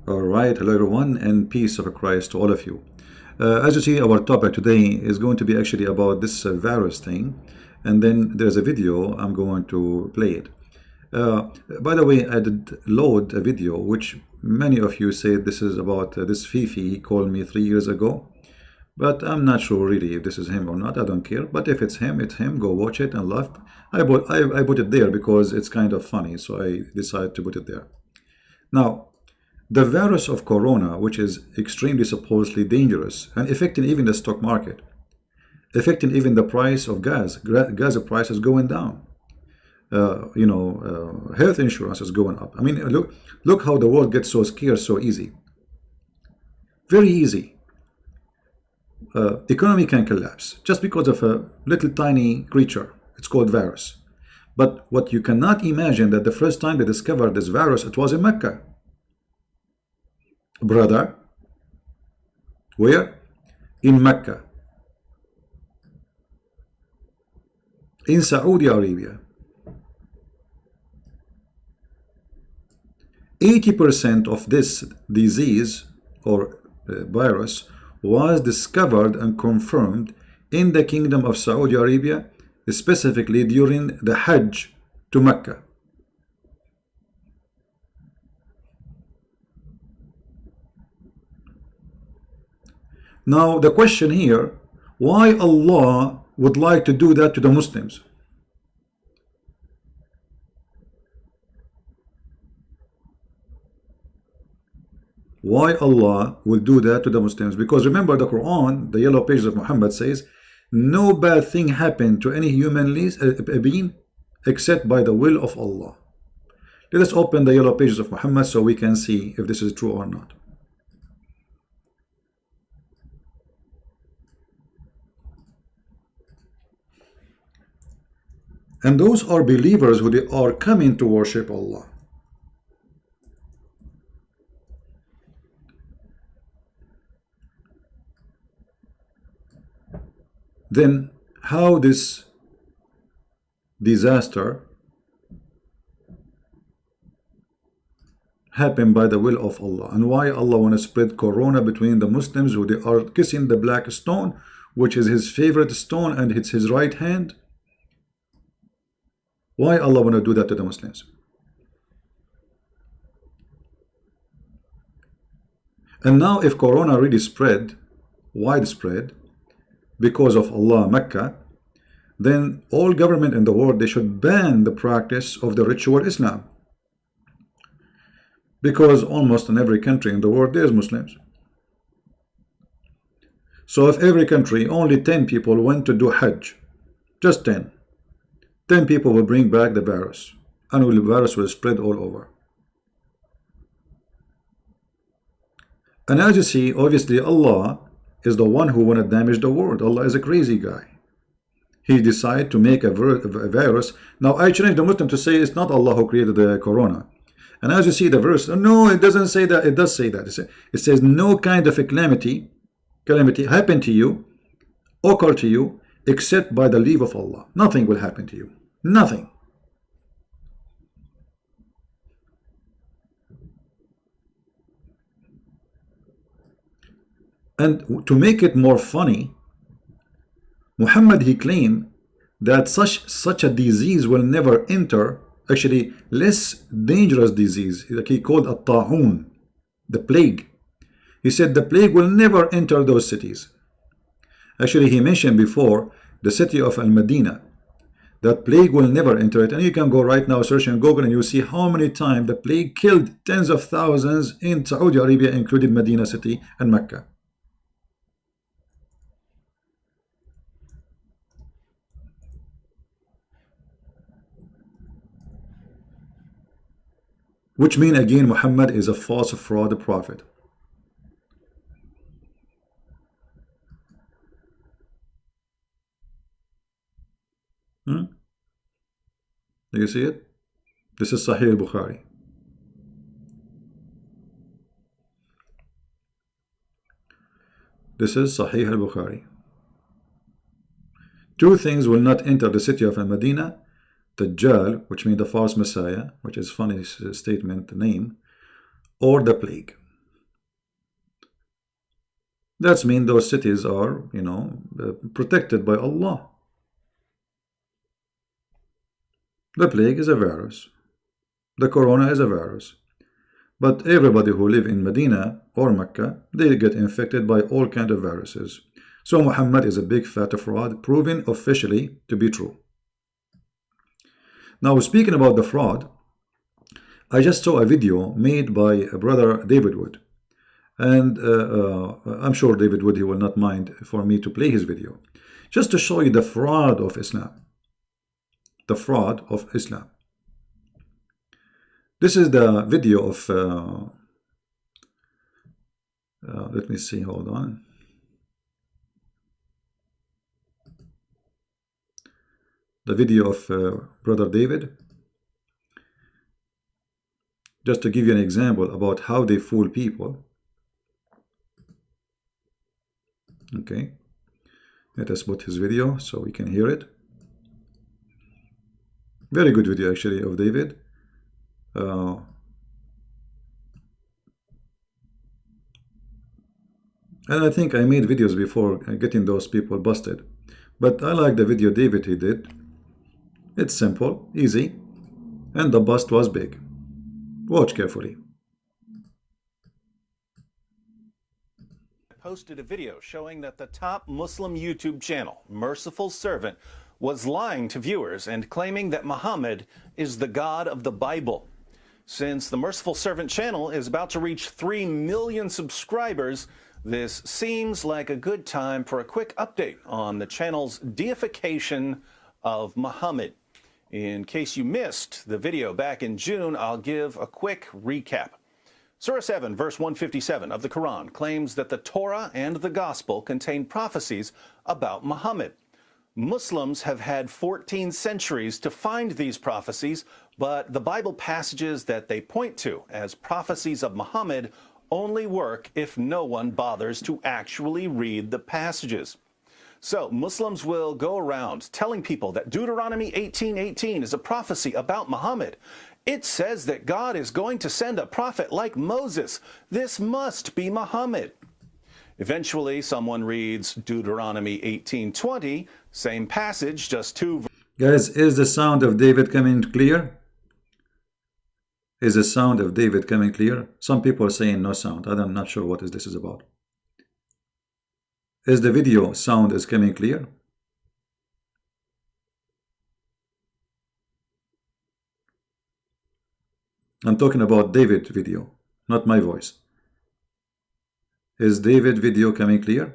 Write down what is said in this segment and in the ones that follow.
All right, hello everyone, and peace of Christ to all of you. As you see, our topic today is going to be actually about this virus thing, and then there's a video. I'm going to play it. By the way, I did load a video which many of you say this is about this Fifi. He called me 3 years ago, but I'm not sure really if this is him or not. I don't care. But if it's him, it's him. Go watch it and laugh. I put it there because it's kind of funny, so I decided to put it there. Now, the virus of corona, which is extremely supposedly dangerous and affecting even the stock market, affecting even the price of gas. Gas price is going down. Health insurance is going up. I mean, look how the world gets so scared so easy. Very easy. Economy can collapse just because of a little tiny creature. It's called virus. But what you cannot imagine that the first time they discovered this virus, it was in Mecca. Brother, where? In Mecca, in Saudi Arabia. 80% of this disease or virus was discovered and confirmed in the Kingdom of Saudi Arabia, specifically during the Hajj to Mecca. Now the question here, why Allah would like to do that to the Muslims? Why Allah will do that to the Muslims? Because remember, the Quran, the yellow pages of Muhammad, says no bad thing happened to any human being except by the will of Allah. Let us open the yellow pages of Muhammad so we can see if this is true or not. And those are believers who they are coming to worship Allah. Then how this disaster happened by the will of Allah, and why Allah want to spread corona between the Muslims who they are kissing the black stone, which is his favorite stone and it's his right hand. Why Allah want to do that to the Muslims? And now if corona really spread, widespread, because of Allah, Mecca, then all government in the world, they should ban the practice of the ritual Islam. Because almost in every country in the world there's Muslims. So if every country, only 10 people went to do Hajj, just 10 people will bring back the virus, and the virus will spread all over. And as you see, obviously Allah is the one who want to damage the world. Allah is a crazy guy. He decided to make a virus. Now I challenge the Muslim to say it's not Allah who created the corona. And as you see the verse, no, it doesn't say that. It does say that. It says no kind of a calamity happen to you, occur to you, except by the leave of Allah. Nothing will happen to you. Nothing. And to make it more funny, Muhammad, he claimed that such a disease will never enter, actually less dangerous disease, like he called a ta'un, the plague. He said the plague will never enter those cities. Actually, he mentioned before the city of Al-Madinah, that plague will never enter it. And you can go right now, search on Google, and you see how many times the plague killed tens of thousands in Saudi Arabia, including Medina city and Mecca. Which means again Muhammad is a false fraud prophet. Do you see it? This is Sahih al-Bukhari. This is Sahih al-Bukhari. Two things will not enter the city of Al-Madinah: Dajjal, which means the false Messiah, which is funny statement name, or the plague. That means those cities are, protected by Allah. The plague is a virus. The corona is a virus. But everybody who live in Medina or Mecca, they get infected by all kinds of viruses. So Muhammad is a big fat fraud, proven officially to be true. Now, speaking about the fraud, I just saw a video made by brother David Wood. And I'm sure David Wood, he will not mind for me to play his video. Just to show you the fraud of Islam. The fraud of Islam. This is the video of, let me see, hold on. The video of brother David. Just to give you an example about how they fool people. Okay, let us put his video so we can hear it. Very good video actually of David. And I think I made videos before getting those people busted. But I like the video David he did. It's simple, easy, and the bust was big. Watch carefully. Posted a video showing that the top Muslim YouTube channel, Merciful Servant, was lying to viewers and claiming that Muhammad is the God of the Bible. Since the Merciful Servant channel is about to reach 3 million subscribers, this seems like a good time for a quick update on the channel's deification of Muhammad. In case you missed the video back in June, I'll give a quick recap. Surah 7, verse 157 of the Quran claims that the Torah and the Gospel contain prophecies about Muhammad. Muslims have had 14 centuries to find these prophecies, but the Bible passages that they point to as prophecies of Muhammad only work if no one bothers to actually read the passages. So Muslims will go around telling people that Deuteronomy 18:18 is a prophecy about Muhammad. It says that God is going to send a prophet like Moses. This must be Muhammad. Eventually, someone reads Deuteronomy 18:20, same passage, just two. Guys, is the sound of David coming clear? Is the sound of David coming clear? Some people are saying no sound. I'm not sure what this is about. Is the video sound is coming clear? I'm talking about David video, not my voice. Is David video coming clear?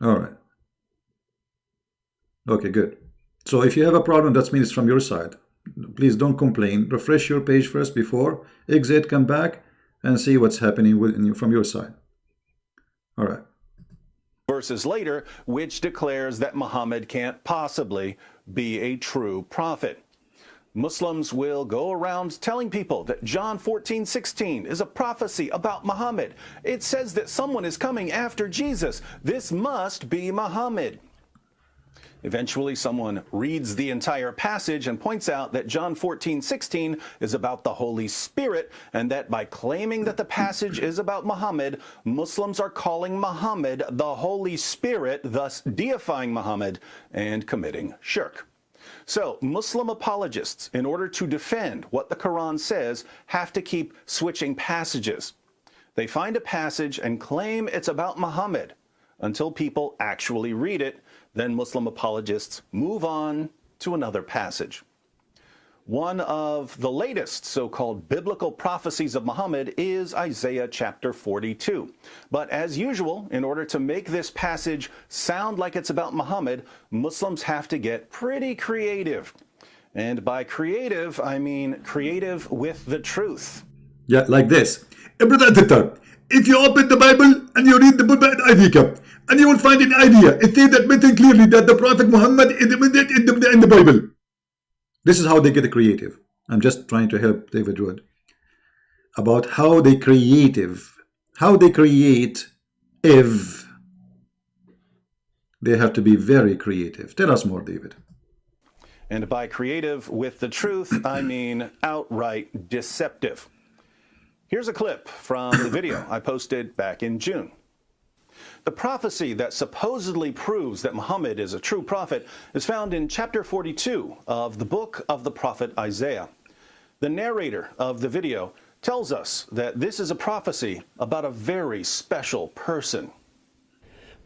All right. Okay, good. So if you have a problem, that means it's from your side. Please don't complain. Refresh your page first before exit, come back and see what's happening from your side. All right. Verses later, which declares that Muhammad can't possibly be a true prophet. Muslims will go around telling people that John 14:16 is a prophecy about Muhammad. It says that someone is coming after Jesus. This must be Muhammad. Eventually, someone reads the entire passage and points out that John 14:16 is about the Holy Spirit, and that by claiming that the passage is about Muhammad, Muslims are calling Muhammad the Holy Spirit, thus deifying Muhammad and committing shirk. So Muslim apologists, in order to defend what the Quran says, have to keep switching passages. They find a passage and claim it's about Muhammad until people actually read it. Then Muslim apologists move on to another passage. One of the latest so-called biblical prophecies of Muhammad is Isaiah chapter 42. But as usual, in order to make this passage sound like it's about Muhammad, Muslims have to get pretty creative. And by creative, I mean creative with the truth. Yeah, like this. Brother editor, if you open the Bible and you read the book by Isaiah, and you will find an idea. It says that mentioned clearly that the Prophet Muhammad is in the Bible. This is how they get creative. I'm just trying to help David Wood about how they create if they have to be very creative. Tell us more, David. And by creative with the truth, I mean outright deceptive. Here's a clip from the video I posted back in June. The prophecy that supposedly proves that Muhammad is a true prophet is found in chapter 42 of the book of the prophet Isaiah. The narrator of the video tells us that this is a prophecy about a very special person.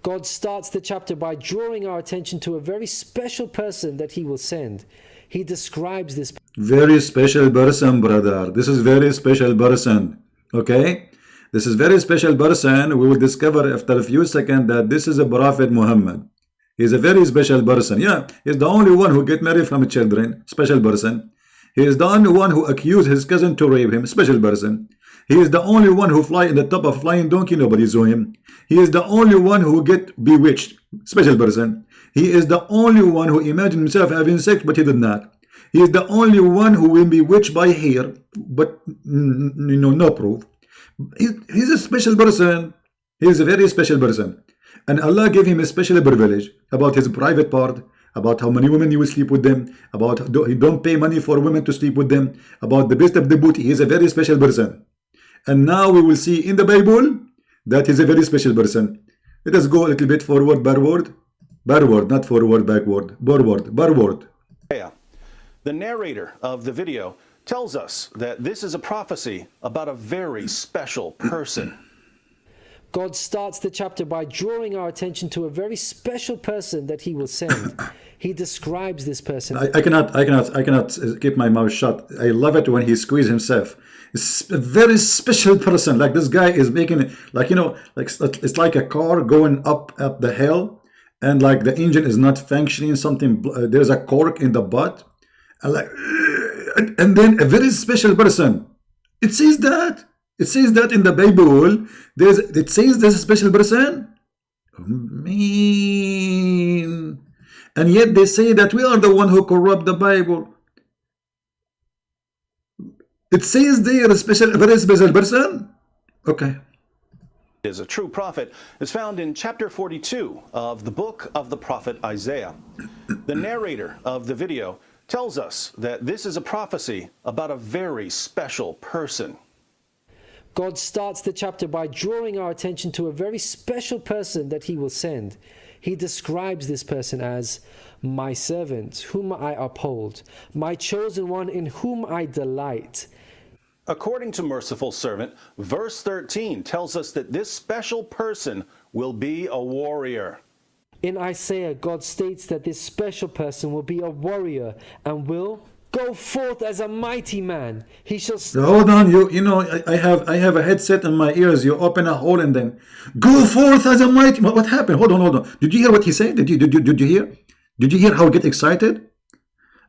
God starts the chapter by drawing our attention to a very special person that he will send. He describes this very special person, brother. This is very special person. Okay? This is very special person. We will discover after a few seconds that this is a Prophet Muhammad. He's a very special person. Yeah, he's the only one who get married from children. Special person. He is the only one who accused his cousin to rape him. Special person. He is the only one who fly in the top of a flying donkey. Nobody saw him. He is the only one who get bewitched. Special person. He is the only one who imagined himself having sex, but he did not. He is the only one who will be bewitched by hair, but no proof. He's a special person. He is a very special person. And Allah gave him a special privilege about his private part, about how many women he will sleep with them, about he don't pay money for women to sleep with them, about the best of the booty. He is a very special person. And now we will see in the Bible that he's a very special person. Let us go a little bit forward, backward. Backward, not forward, backward. Backward. Yeah. The narrator of the video tells us that this is a prophecy about a very special person. God starts the chapter by drawing our attention to a very special person that he will send. He describes this person. I cannot keep my mouth shut. I love it when he squeezes himself. It's a very special person. Like this guy is making it, like, like it's like a car going up the hill, and like the engine is not functioning. Something, there's a cork in the butt, and like, and then a very special person. It says that. It says that in the Bible. It says there's a special person. Mean. And yet they say that we are the one who corrupt the Bible. It says they are a very special person. Okay. Is a true prophet is found in chapter 42 of the book of the prophet Isaiah. The narrator of the video tells us that this is a prophecy about a very special person. God starts the chapter by drawing our attention to a very special person that he will send. He describes this person as my servant, whom I uphold, my chosen one in whom I delight. According to Merciful Servant, verse 13 tells us that this special person will be a warrior. In Isaiah, God states that this special person will be a warrior and will go forth as a mighty man. He shall. Hold on, I have a headset in my ears. You open a hole in them. Go forth as a mighty. What happened? Hold on. Did you hear what he said? Did you hear? Did you hear how he get excited?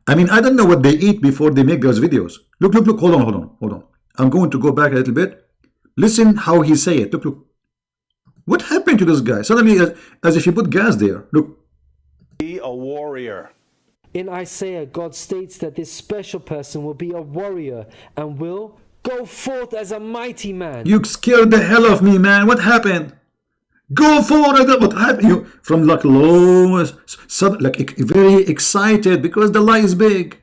I mean, I don't know what they eat before they make those videos. Look. Hold on. I'm going to go back a little bit. Listen how he say it. Look. What happened to this guy? Suddenly, as if you put gas there. Look. Be a warrior. In Isaiah, God states that this special person will be a warrior and will go forth as a mighty man. You scared the hell of me, man. What happened? Go forward. What happened? You from like low, like very excited because the lie is big.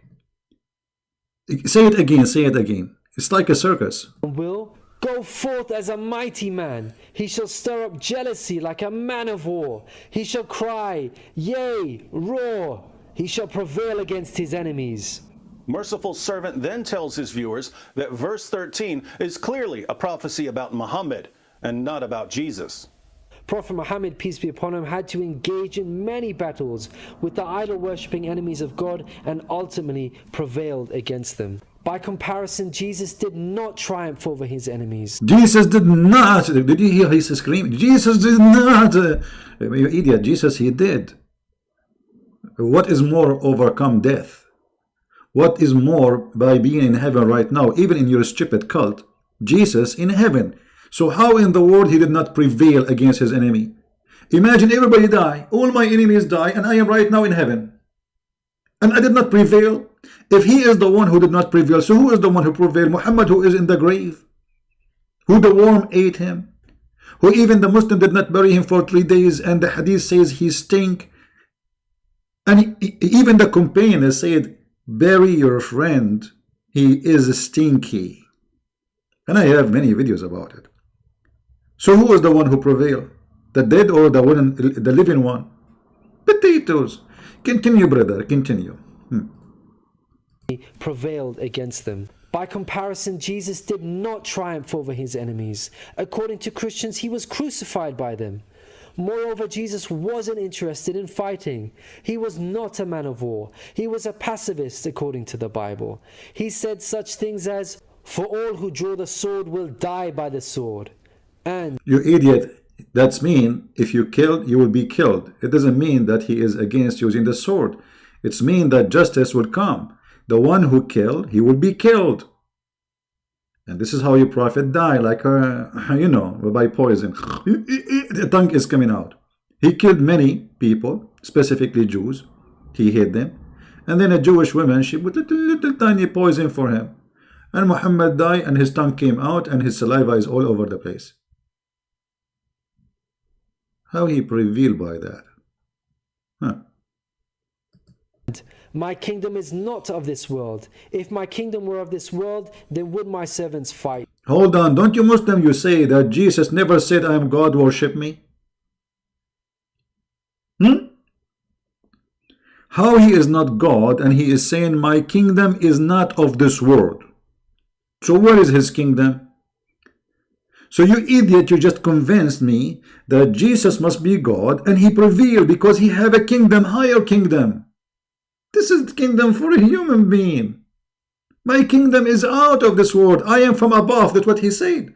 Say it again. It's like a circus. Will go forth as a mighty man. He shall stir up jealousy like a man of war. He shall cry, yea, roar. He shall prevail against his enemies. Merciful Servant then tells his viewers that verse 13 is clearly a prophecy about Muhammad and not about Jesus. Prophet Muhammad, peace be upon him, had to engage in many battles with the idol-worshipping enemies of God and ultimately prevailed against them. By comparison, Jesus did not triumph over his enemies. Jesus did not. Did you hear his scream? Jesus did not. You idiot. Jesus, he did. What is more overcome death? What is more by being in heaven right now, even in your stupid cult? Jesus in heaven. So how in the world he did not prevail against his enemy? Imagine everybody die, all my enemies die, and I am right now in heaven. And I did not prevail. If he is the one who did not prevail, so who is the one who prevailed? Muhammad, who is in the grave, who the worm ate him, who even the Muslim did not bury him for 3 days, and the hadith says he stink. And even the companion said, bury your friend, he is stinky. And I have many videos about it. So who is the one who prevailed? The dead or the one, the living one? Potatoes. Continue, brother, continue. Prevailed against them. By comparison, Jesus did not triumph over his enemies. According to Christians, he was crucified by them. Moreover, Jesus wasn't interested in fighting. He was not a man of war. He was a pacifist, according to the Bible. He said such things as, "For all who draw the sword will die by the sword." And, "You idiot, that's mean if you kill, you will be killed." It doesn't mean that he is against using the sword. It's mean that justice will come. The one who killed, he will be killed. And this is how your prophet died, like, you know, by poison. The tongue is coming out. He killed many people, specifically Jews. He hid them. And then a Jewish woman, she put little tiny poison for him. And Muhammad died, and his tongue came out, and his saliva is all over the place. How he prevailed by that? Huh. "My kingdom is not of this world. If my kingdom were of this world, then would my servants fight." Hold on, don't you Muslim, you say that Jesus never said, "I am God, worship me"? How he is not God, and he is saying, "My kingdom is not of this world"? So where is his kingdom? So you idiot, you just convinced me that Jesus must be God, and he prevailed because he have a kingdom, higher kingdom. This is the kingdom for a human being. My kingdom is out of this world. I am from above. That's what he said.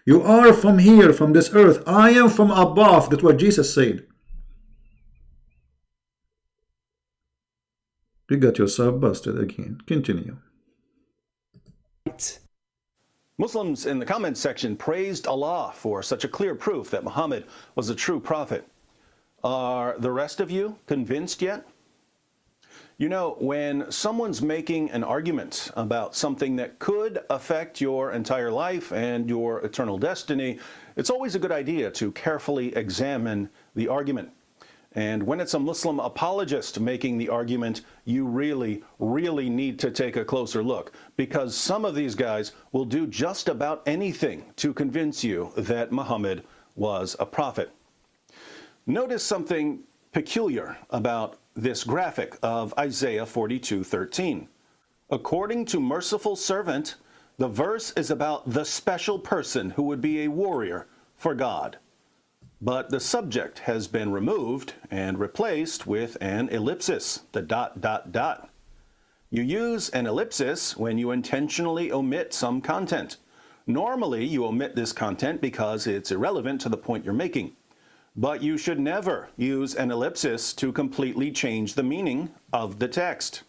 You are from here, from this earth. I am from above. That's what Jesus said. You got yourself busted again. Continue. Muslims in the comments section praised Allah for such a clear proof that Muhammad was a true prophet. Are the rest of you convinced yet? You know, when someone's making an argument about something that could affect your entire life and your eternal destiny, it's always a good idea to carefully examine the argument. And when it's a Muslim apologist making the argument, you really, really need to take a closer look, because some of these guys will do just about anything to convince you that Muhammad was a prophet. Notice something peculiar about this graphic of Isaiah 42:13. According to Merciful Servant, the verse is about the special person who would be a warrior for God. But the subject has been removed and replaced with an ellipsis, the ... You use an ellipsis when you intentionally omit some content. Normally, you omit this content because it's irrelevant to the point you're making. But you should never use an ellipsis to completely change the meaning of the text.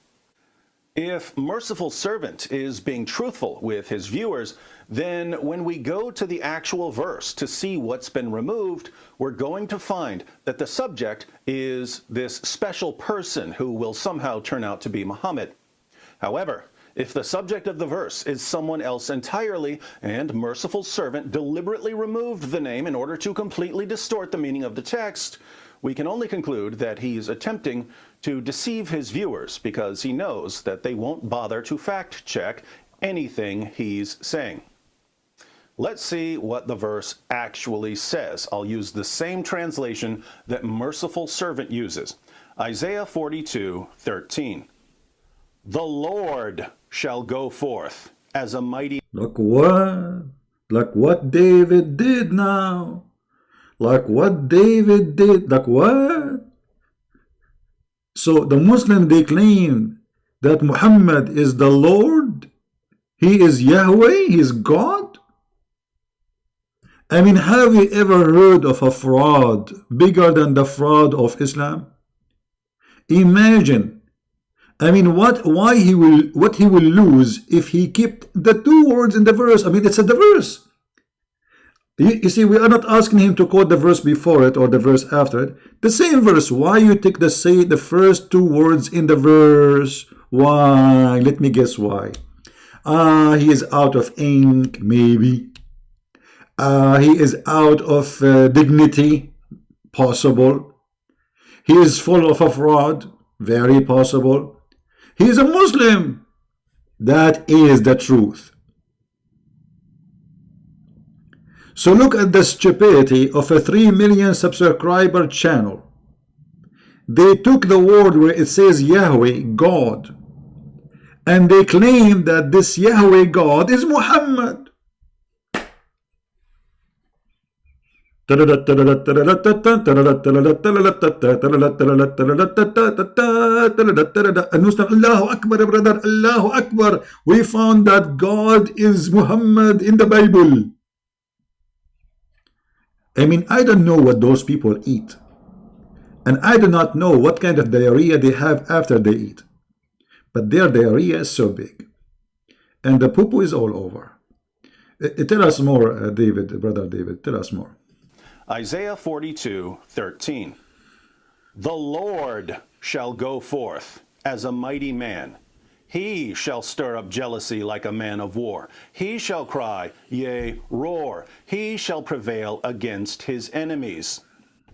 If Merciful Servant is being truthful with his viewers, then when we go to the actual verse to see what's been removed, we're going to find that the subject is this special person who will somehow turn out to be Muhammad. However, if the subject of the verse is someone else entirely, and Merciful Servant deliberately removed the name in order to completely distort the meaning of the text, we can only conclude that he's attempting to deceive his viewers because he knows that they won't bother to fact-check anything he's saying. Let's see what the verse actually says. I'll use the same translation that Merciful Servant uses. Isaiah 42:13. The Lord shall go forth as a mighty... Like what? Like what David did now? Like what David did? Like what? So the Muslim, they claim that Muhammad is the Lord? He is Yahweh? He is God? I mean, have you ever heard of a fraud bigger than the fraud of Islam? Imagine. I mean, what he will lose if he kept the two words in the verse. I mean, it's in the verse. You see, we are not asking him to quote the verse before it or the verse after it. The same verse. Why you take the first two words in the verse? Why? Let me guess why. He is out of ink, maybe. He is out of dignity, possible. He is full of a fraud, very possible. He is a Muslim. That is the truth. So look at the stupidity of a 3 million subscriber channel. They took the word where it says Yahweh, God, and they claim that this Yahweh God is Muhammad. Allahu Akbar, brother, Allahu Akbar. We found that God is Muhammad in the Bible. I mean, I don't know what those people eat. And I do not know what kind of diarrhea they have after they eat. But their diarrhea is so big. And the poo-poo is all over. Tell us more, David, brother David. Tell us more. Isaiah 42:13. The Lord shall go forth as a mighty man. He shall stir up jealousy like a man of war. He shall cry, yea, roar. He shall prevail against his enemies.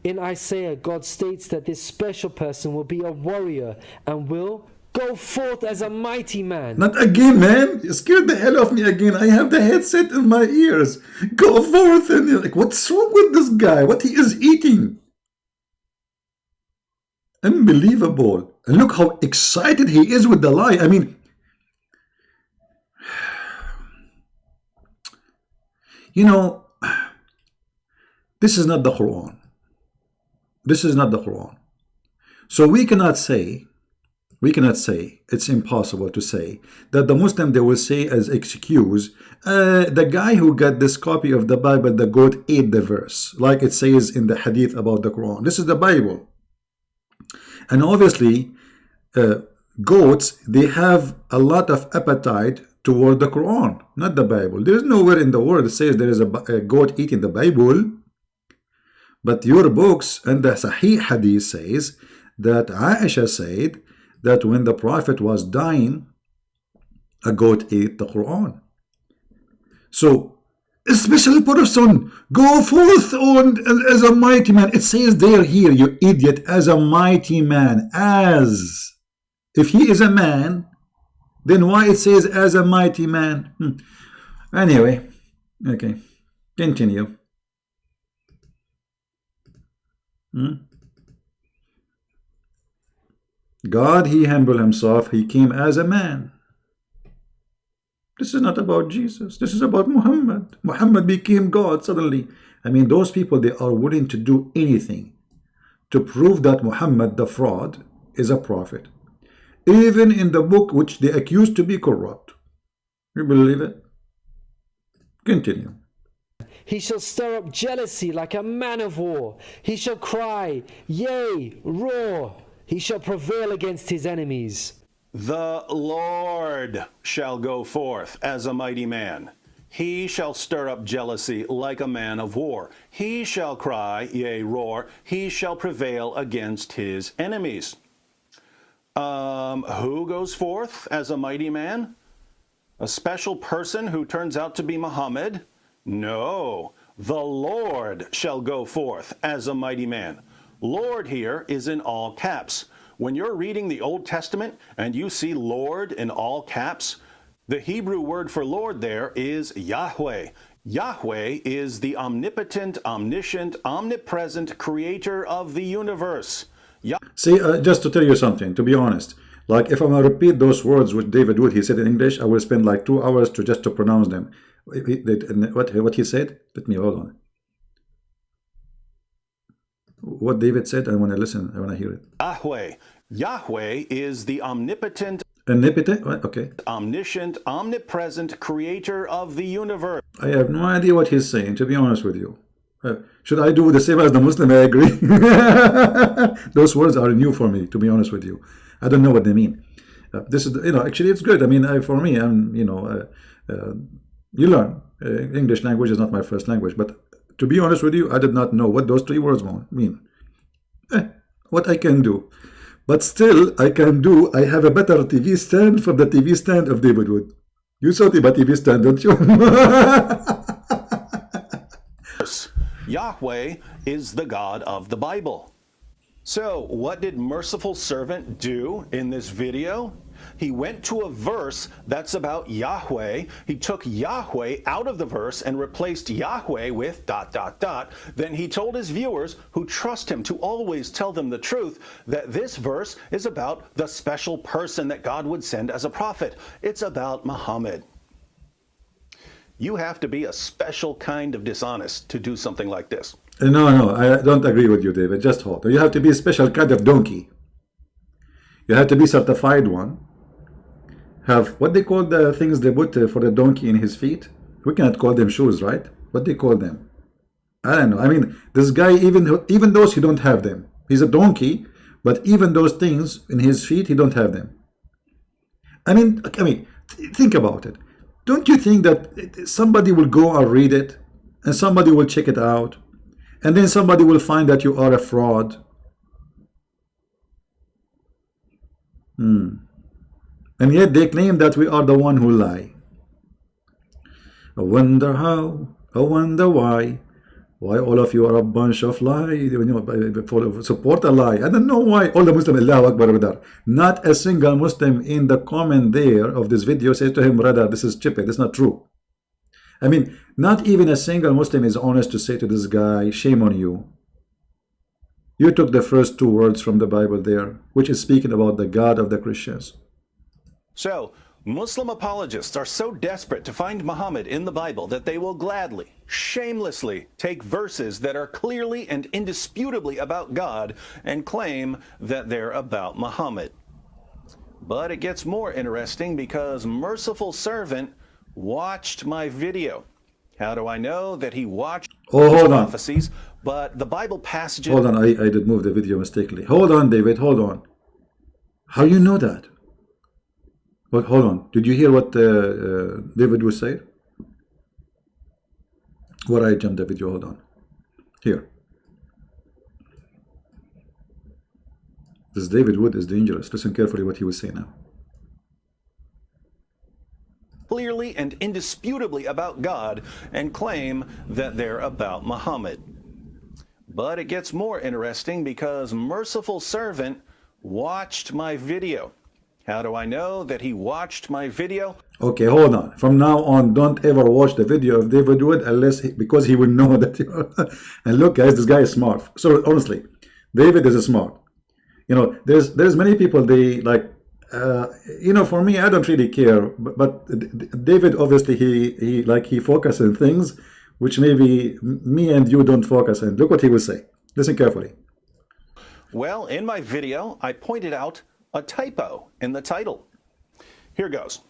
In Isaiah, God states that this special person will be a warrior and will go forth as a mighty man. Not again, man. You scared the hell of me again. I have the headset in my ears. Go forth. And you're like, what's wrong with this guy? What he is eating? Unbelievable. And look how excited he is with the lie. I mean, you know, this is not the Quran. This is not the Quran. So we cannot say, it's impossible to say that the Muslim, they will say as excuse, the guy who got this copy of the Bible, the goat ate the verse, like it says in the hadith about the Quran. This is the Bible. And obviously, goats, they have a lot of appetite toward the Quran, not the Bible. There is nowhere in the world that says there is a goat eating the Bible. But your books and the Sahih Hadith says that Aisha said that when the Prophet was dying, a goat ate the Quran. So, a special person, go forth on as a mighty man. It says there here, you idiot, as a mighty man. As. If he is a man, then why it says as a mighty man? Anyway, okay, continue. God, he humbled himself. He came as a man. This is not about Jesus. This is about Muhammad. Muhammad became God suddenly. I mean, those people, they are willing to do anything to prove that Muhammad, the fraud, is a prophet. Even in the book which they accused to be corrupt. You believe it? Continue. He shall stir up jealousy like a man of war. He shall cry, yea, roar. He shall prevail against his enemies. The Lord shall go forth as a mighty man. He shall stir up jealousy like a man of war. He shall cry, yea, roar. He shall prevail against his enemies. Who goes forth as a mighty man? A special person who turns out to be Muhammad? No, the Lord shall go forth as a mighty man. Lord here is in all caps. When you're reading the Old Testament and you see Lord in all caps, the Hebrew word for Lord there is Yahweh. Yahweh is the omnipotent, omniscient, omnipresent creator of the universe. See, just to tell you something, to be honest, like if I'm going to repeat those words which David Wood, he said in English, I will spend like 2 hours to pronounce them. What he said? Let me hold on. What David said, I want to listen. I want to hear it. Yahweh. Yahweh is the omnipotent, okay, omniscient, omnipresent creator of the universe. I have no idea what he's saying, to be honest with you. Should I do the same as the Muslim? I agree. Those words are new for me, to be honest with you. I don't know what they mean. This is, actually it's good. I mean, for me, I'm, you learn. English language is not my first language, but to be honest with you, I did not know what those 3 words mean. What I can do. But still, I have a better TV stand for the TV stand of David Wood. You saw the TV stand, don't you? Yahweh is the God of the Bible. So, what did Merciful Servant do in this video? He went to a verse that's about Yahweh. He took Yahweh out of the verse and replaced Yahweh with ... Then he told his viewers who trust him to always tell them the truth that this verse is about the special person that God would send as a prophet. It's about Muhammad. You have to be a special kind of dishonest to do something like this. No, I don't agree with you, David. Just hold. You have to be a special kind of donkey. You have to be certified one. Have what they call the things they put for the donkey in his feet. We cannot call them shoes, right? What they call them? I don't know. I mean, this guy, even those he don't have them. He's a donkey, but even those things in his feet, he don't have them. I mean, think about it. Don't you think that somebody will go and read it, and somebody will check it out, and then somebody will find that you are a fraud? And yet they claim that we are the one who lie. I wonder how, I wonder why all of you are a bunch of lies, support a lie. I don't know why all the Muslims, Allahu Akbar, brother. Not a single Muslim in the comment there of this video says to him, brother, this is stupid, that's not true. I mean, not even a single Muslim is honest to say to this guy, shame on you. You took the first two words from the Bible there, which is speaking about the God of the Christians. So, Muslim apologists are so desperate to find Muhammad in the Bible that they will gladly, shamelessly take verses that are clearly and indisputably about God and claim that they're about Muhammad. But it gets more interesting because Merciful Servant watched my video. How do I know that he watched prophecies, but the Bible passages... Hold on, I did move the video mistakenly. Hold on, David, hold on. How you know that? But hold on, did you hear what David was saying? What I jumped the video, hold on. Here. This David Wood is dangerous. Listen carefully what he was saying now. Clearly and indisputably about God and claim that they're about Muhammad. But it gets more interesting because Merciful Servant watched my video. How do I know that he watched my video? Okay, hold on. From now on, don't ever watch the video of David Wood because he will know that you and look, guys, this guy is smart. So honestly, David is smart. You know, there's many people, they like, you know, for me, I don't really care. But David, obviously, he focuses on things which maybe me and you don't focus on. Look what he will say. Listen carefully. Well, in my video, I pointed out a typo in the title. Here goes.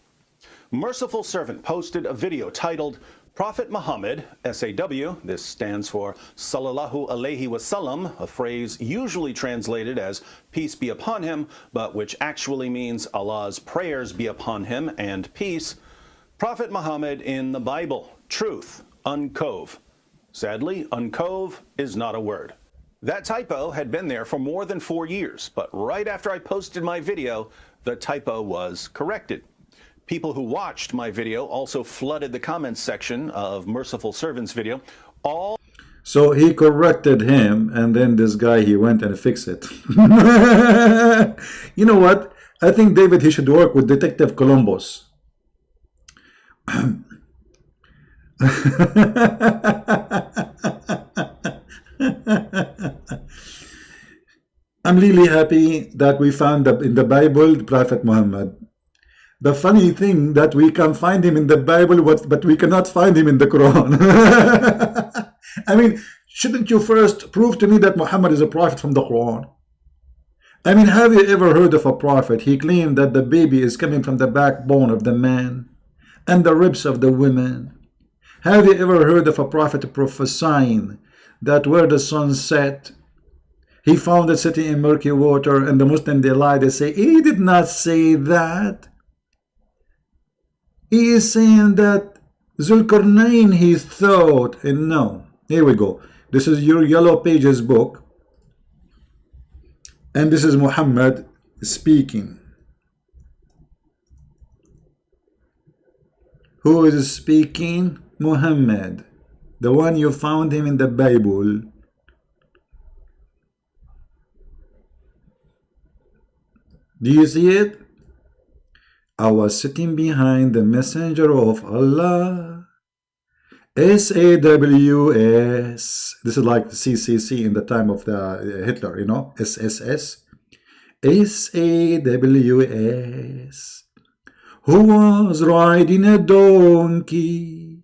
Merciful Servant posted a video titled Prophet Muhammad, SAW, this stands for Sallallahu Alaihi Wasallam, a phrase usually translated as peace be upon him, but which actually means Allah's prayers be upon him and peace. Prophet Muhammad in the Bible, truth, uncove. Sadly, uncove is not a word. That typo had been there for more than 4 years, but right after I posted my video, the typo was corrected. People who watched my video also flooded the comments section of Merciful Servant's video. So he corrected him, and then this guy, he went and fixed it. You know what? I think, David, he should work with Detective Columbus. I'm really happy that we found in the Bible the Prophet Muhammad. The funny thing that we can find him in the Bible, but we cannot find him in the Quran. I mean, shouldn't you first prove to me that Muhammad is a prophet from the Quran? I mean, have you ever heard of a prophet? He claimed that the baby is coming from the backbone of the man and the ribs of the women. Have you ever heard of a prophet prophesying that where the sun set, he found it sitting in murky water, and the Muslim, they lie, they say, he did not say that. He is saying that Zulkarnain, he thought, and no. Here we go. This is your Yellow Pages book, and this is Muhammad speaking. Who is speaking? Muhammad, the one you found him in the Bible. Do you see it? I was sitting behind the messenger of Allah. SAWS. This is like CCC in the time of the Hitler, you know, SSS. SAWS. Who was riding a donkey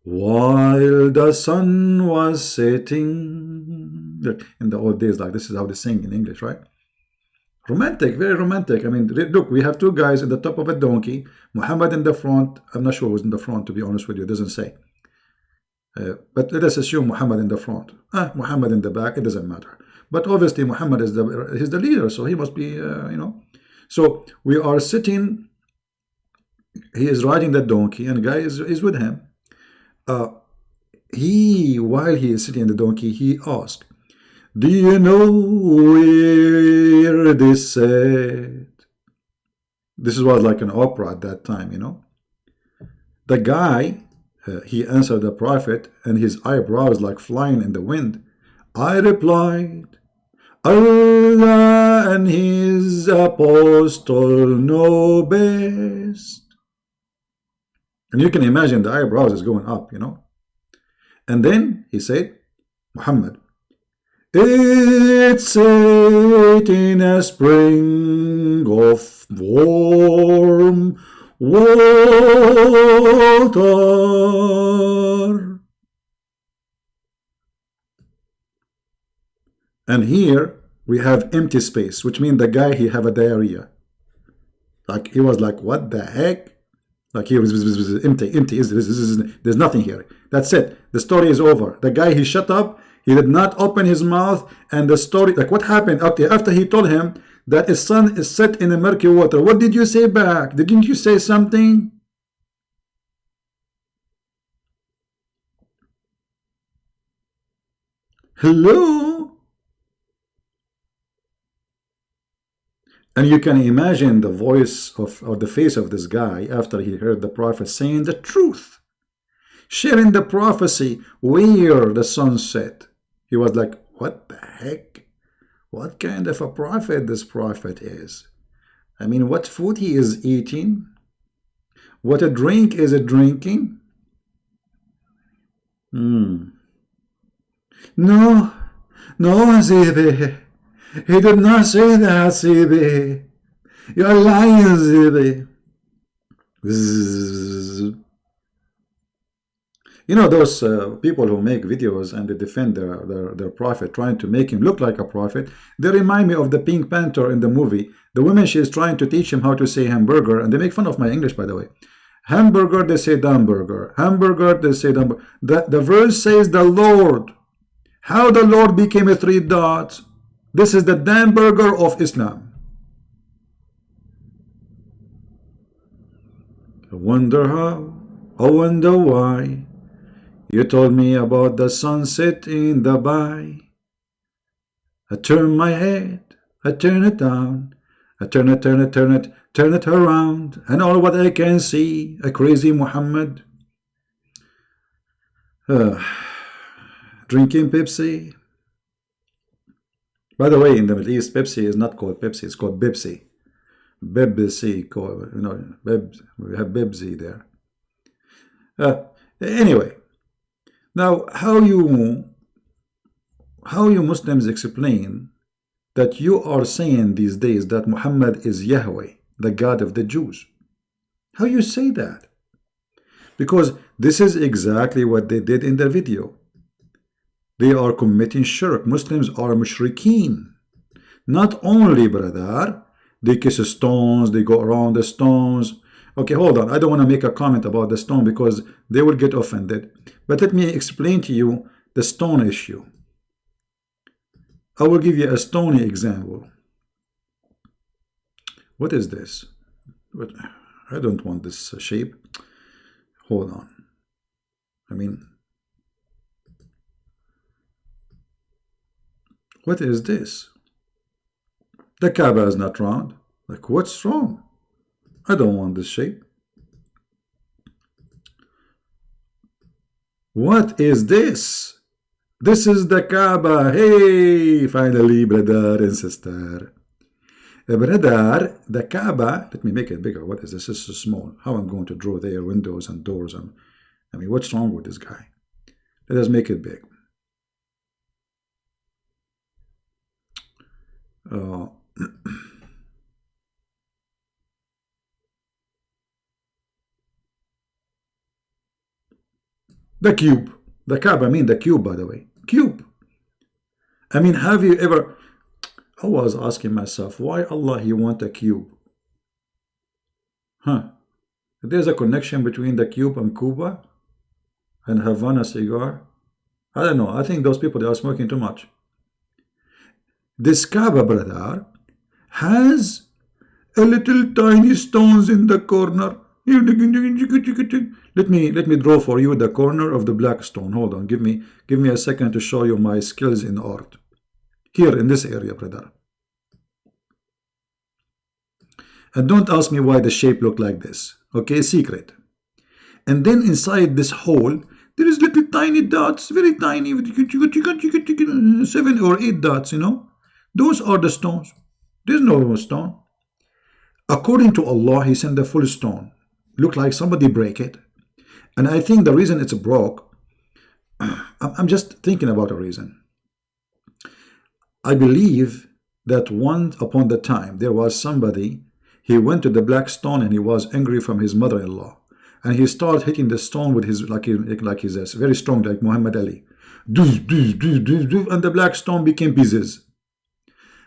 while the sun was setting. Look, in the old days, like this is how they sing in English, right? Romantic, very romantic. I mean, look, we have two guys in the top of a donkey, Muhammad in the front. I'm not sure who's in the front, to be honest with you. It doesn't say. But let us assume Muhammad in the front. Muhammad in the back, it doesn't matter. But obviously Muhammad is he's the leader, so he must be, you know. So we are sitting, he is riding the donkey, and guy is with him. While he is sitting on the donkey, he asked, do you know where this said? This was like an opera at that time, you know. The guy, he answered the prophet, and his eyebrows like flying in the wind. I replied, Allah and his apostle know best. And you can imagine the eyebrows is going up, you know. And then he said, Muhammad, it's set in a spring of warm water. And here we have empty space, which means the guy, he have a diarrhea. Like he was like, what the heck? Like he was empty. There's nothing here. That's it. The story is over. The guy, he shut up. He did not open his mouth, and the story, like what happened? Okay, after he told him that his son is set in a murky water, what did you say back? Didn't you say something? Hello? And you can imagine the voice of, or the face of this guy after he heard the prophet saying the truth, sharing the prophecy where the sun set. He was like, what the heck? What kind of a prophet this prophet is? I mean, what food he is eating? What a drink is it drinking? No, Zibi. He did not say that, Zibi. You're lying, Zibi. You know those people who make videos and they defend their prophet, trying to make him look like a prophet. They remind me of the Pink Panther in the movie. The woman, she is trying to teach him how to say hamburger, and they make fun of my English, by the way. Hamburger, they say hamburger. Hamburger, they say hamburger. The verse says the Lord. How the Lord became a 3 dots. This is the hamburger of Islam. I wonder how, I wonder why. You told me about the sunset in Dubai. I turn my head, I turn it down, I turn it around, and all what I can see, a crazy Muhammad. Drinking Pepsi. By the way, in the Middle East, Pepsi is not called Pepsi, it's called Bibsi. Bibsi, you know, we have Bibsi there. Anyway. Now, how you Muslims explain that you are saying these days that Muhammad is Yahweh, the God of the Jews? How you say that? Because this is exactly what they did in the video. They are committing shirk. Muslims are mushrikeen. Not only, brother, they kiss stones, they go around the stones. Okay, hold on. I don't want to make a comment about the stone because they will get offended. But let me explain to you the stone issue. I will give you a stony example. What is this? But I don't want this shape. Hold on. I mean, what is this? The Kaaba is not round. Like, what's wrong? I don't want this shape. What is this? This is the Kaaba. Hey, finally, brother and sister. Brother, the Kaaba, let me make it bigger. What is this? This is small. How I'm going to draw there windows and doors? And I mean, what's wrong with this guy? Let us make it big. The cube. The Kaaba, I mean the cube, by the way. Cube. I mean, have you ever... I was asking myself, why Allah He want a cube? Huh? There's a connection between the cube and Cuba and Havana cigar. I don't know. I think those people, they are smoking too much. This Kaaba, brother, has a little tiny stones in the corner. Let me draw for you the corner of the black stone. Hold on. Give me a second to show you my skills in art. Here in this area, brother. And don't ask me why the shape looked like this. Okay, secret. And then inside this hole, there is little tiny dots, very tiny, 7 or 8 dots, you know. Those are the stones. There's no stone. According to Allah, He sent a full stone. Look like somebody break it. And I think the reason it's broke, I'm just thinking about a reason. I believe that once upon the time there was somebody, he went to the black stone and he was angry from his mother-in-law, and he started hitting the stone with his like his very strong, like Muhammad Ali, and the black stone became pieces.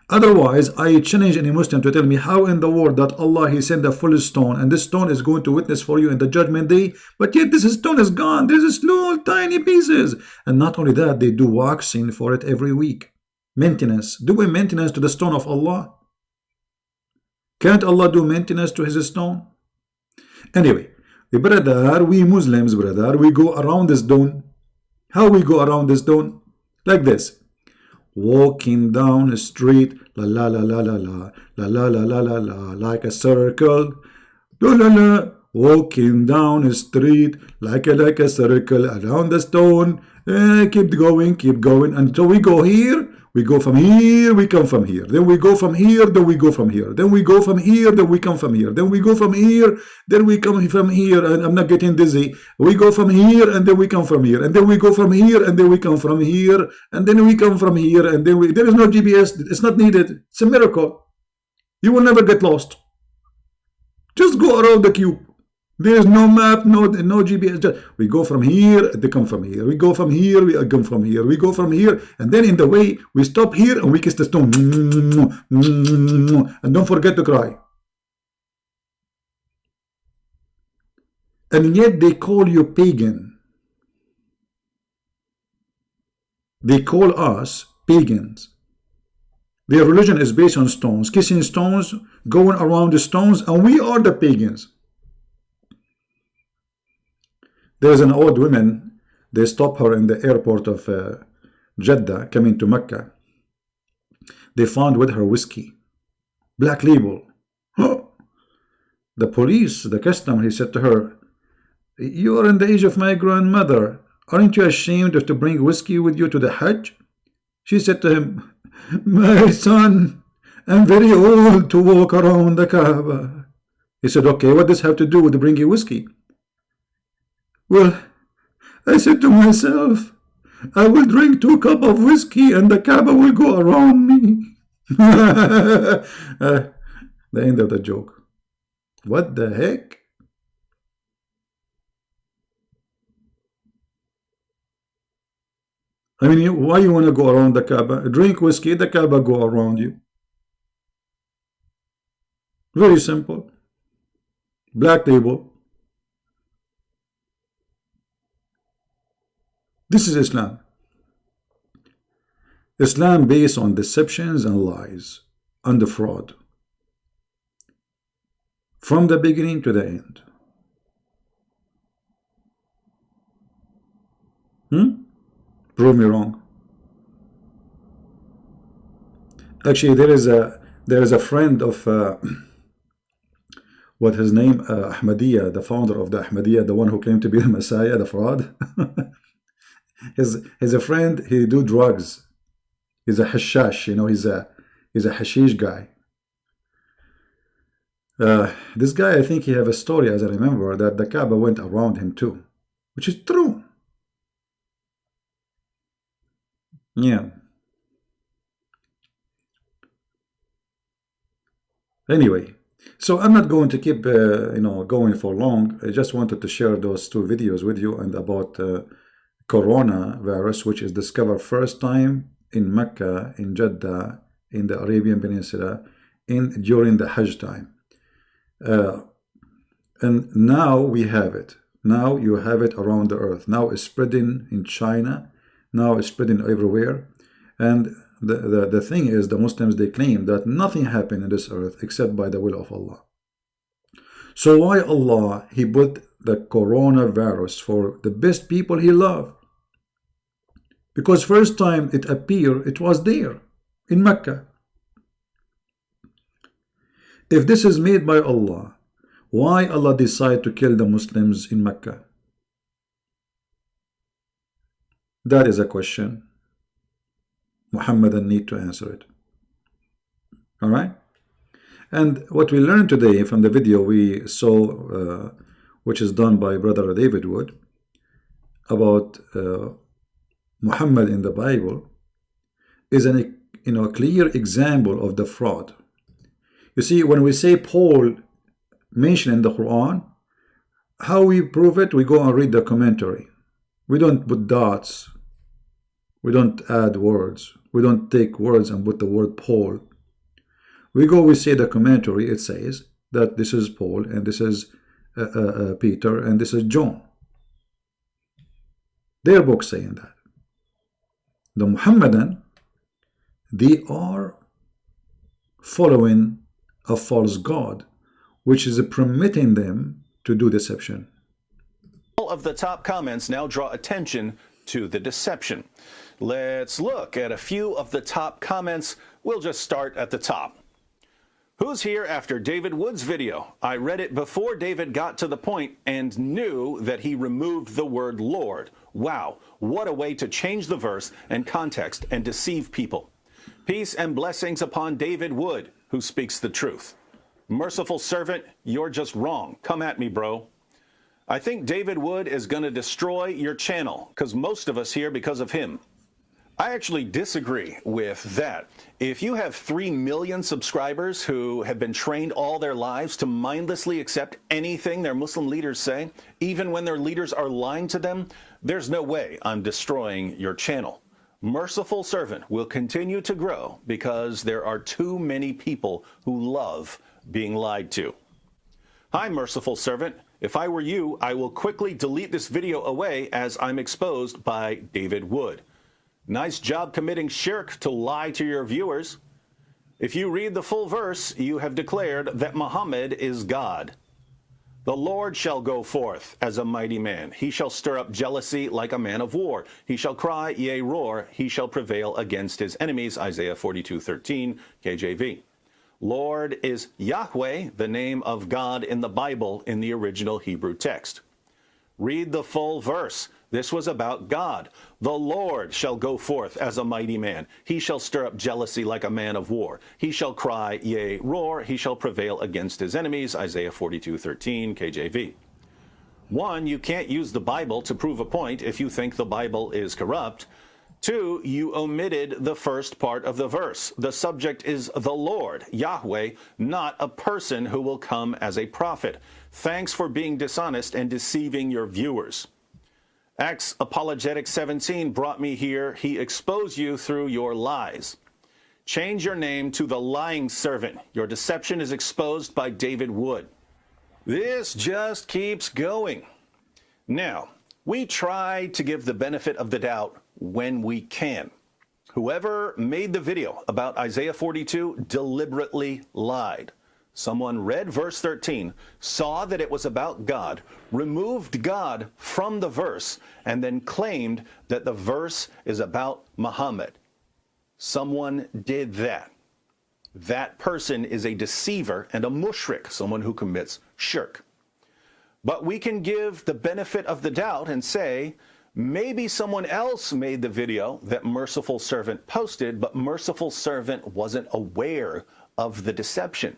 Otherwise, I challenge any Muslim to tell me how in the world that Allah He sent a full stone and this stone is going to witness for you in the judgment day, but yet this stone is gone. There's a small tiny pieces. And not only that, they do waxing for it every week. Maintenance. Do we maintenance to the stone of Allah? Can't Allah do maintenance to His stone? Anyway, brother, we Muslims, brother, we go around this stone. How we go around this stone? Like this. Walking down the street, la la la la la la la la la la la la, like a circle. La la la. Walking down the street like a circle around the stone. Keep going until we go here. We go from here, we come from here. Then we go from here, then we go from here. Then we go from here, then we come from here. Then we go from here, then we come from here. And I'm not getting dizzy. We go from here, and then we come from here. And then we go from here, and then we come from here. And then we come from here, and then there is no GPS. It's not needed. It's a miracle. You will never get lost. Just go around the cube. There is no map, no GPS. Just, we go from here, they come from here. We go from here, we come from here. We go from here, and then in the way, we stop here and we kiss the stone. And don't forget to cry. And yet they call you pagan. They call us pagans. Their religion is based on stones, kissing stones, going around the stones, and we are the pagans. There's an old woman, they stop her in the airport of Jeddah, coming to Mecca. They found with her whiskey, black label. The police, the customer, he said to her, "You are in the age of my grandmother. Aren't you ashamed of to bring whiskey with you to the Hajj?" She said to him, "My son, I'm very old to walk around the Kaaba." He said, "Okay, what does this have to do with bringing whiskey?" "Well, I said to myself, I will drink 2 cups of whiskey and the Kaaba will go around me." The end of the joke. What the heck? I mean, why you want to go around the Kaaba? Drink whiskey, the Kaaba go around you. Very simple. Black label. This is Islam. Islam based on deceptions and lies and the fraud. From the beginning to the end. Prove me wrong. Actually, there is a friend of what his name, Ahmadiyya, the founder of the Ahmadiyya, the one who claimed to be the Messiah, the fraud. He's a friend. He do drugs. He's a hashash, you know. He's a hashish guy. This guy, I think he have a story, as I remember, that the Kaaba went around him too, which is true. Yeah. Anyway, so I'm not going to keep going for long. I just wanted to share those two videos with you and about coronavirus, which is discovered first time in Mecca, in Jeddah, in the Arabian Peninsula, during the Hajj time. And now we have it. Now you have it around the earth. Now it's spreading in China. Now it's spreading everywhere. And the thing is, the Muslims, they claim that nothing happened in this earth except by the will of Allah. So why Allah, He put the coronavirus for the best people He loved? Because first time it appeared, it was there in Mecca. If this is made by Allah, why Allah decide to kill the Muslims in Mecca? That is a question. Muhammadan need to answer it. All right? And what we learned today from the video we saw, which is done by Brother David Wood, about Muhammad in the Bible, is a clear example of the fraud. You see, when we say Paul mentioned in the Quran, how we prove it? We go and read the commentary. We don't put dots. We don't add words. We don't take words and put the word Paul. We say the commentary, it says that this is Paul and this is Peter and this is John. Their book saying that. The Muhammadan, they are following a false god, which is permitting them to do deception. All of the top comments now draw attention to the deception. Let's look at a few of the top comments. We'll just start at the top. Who's here after David Wood's video? I read it before David got to the point and knew that he removed the word Lord. Wow, what a way to change the verse and context and deceive people. Peace and blessings upon David Wood, who speaks the truth. Merciful servant, you're just wrong. Come at me, bro. I think David Wood is going to destroy your channel, because most of us here because of him. I actually disagree with that. If you have 3 million subscribers who have been trained all their lives to mindlessly accept anything their Muslim leaders say, even when their leaders are lying to them, there's no way I'm destroying your channel. Merciful Servant will continue to grow because there are too many people who love being lied to. Hi, Merciful Servant. If I were you, I will quickly delete this video away as I'm exposed by David Wood. Nice job committing shirk to lie to your viewers. If you read the full verse, you have declared that Muhammad is God. The Lord shall go forth as a mighty man. He shall stir up jealousy like a man of war. He shall cry, yea, roar. He shall prevail against his enemies. Isaiah 42:13, KJV. Lord is Yahweh, the name of God in the Bible in the original Hebrew text. Read the full verse. This was about God. The Lord shall go forth as a mighty man. He shall stir up jealousy like a man of war. He shall cry, yea, roar. He shall prevail against his enemies. Isaiah 42:13, KJV. One, you can't use the Bible to prove a point if you think the Bible is corrupt. Two, you omitted the first part of the verse. The subject is the Lord, Yahweh, not a person who will come as a prophet. Thanks for being dishonest and deceiving your viewers. Acts Apologetic 17 brought me here. He exposed you through your lies. Change your name to the lying servant. Your deception is exposed by David Wood. This just keeps going. Now, we try to give the benefit of the doubt when we can. Whoever made the video about Isaiah 42 deliberately lied. Someone read verse 13, saw that it was about God, removed God from the verse, and then claimed that the verse is about Muhammad. Someone did that. That person is a deceiver and a mushrik, someone who commits shirk. But we can give the benefit of the doubt and say, maybe someone else made the video that Merciful Servant posted, but Merciful Servant wasn't aware of the deception.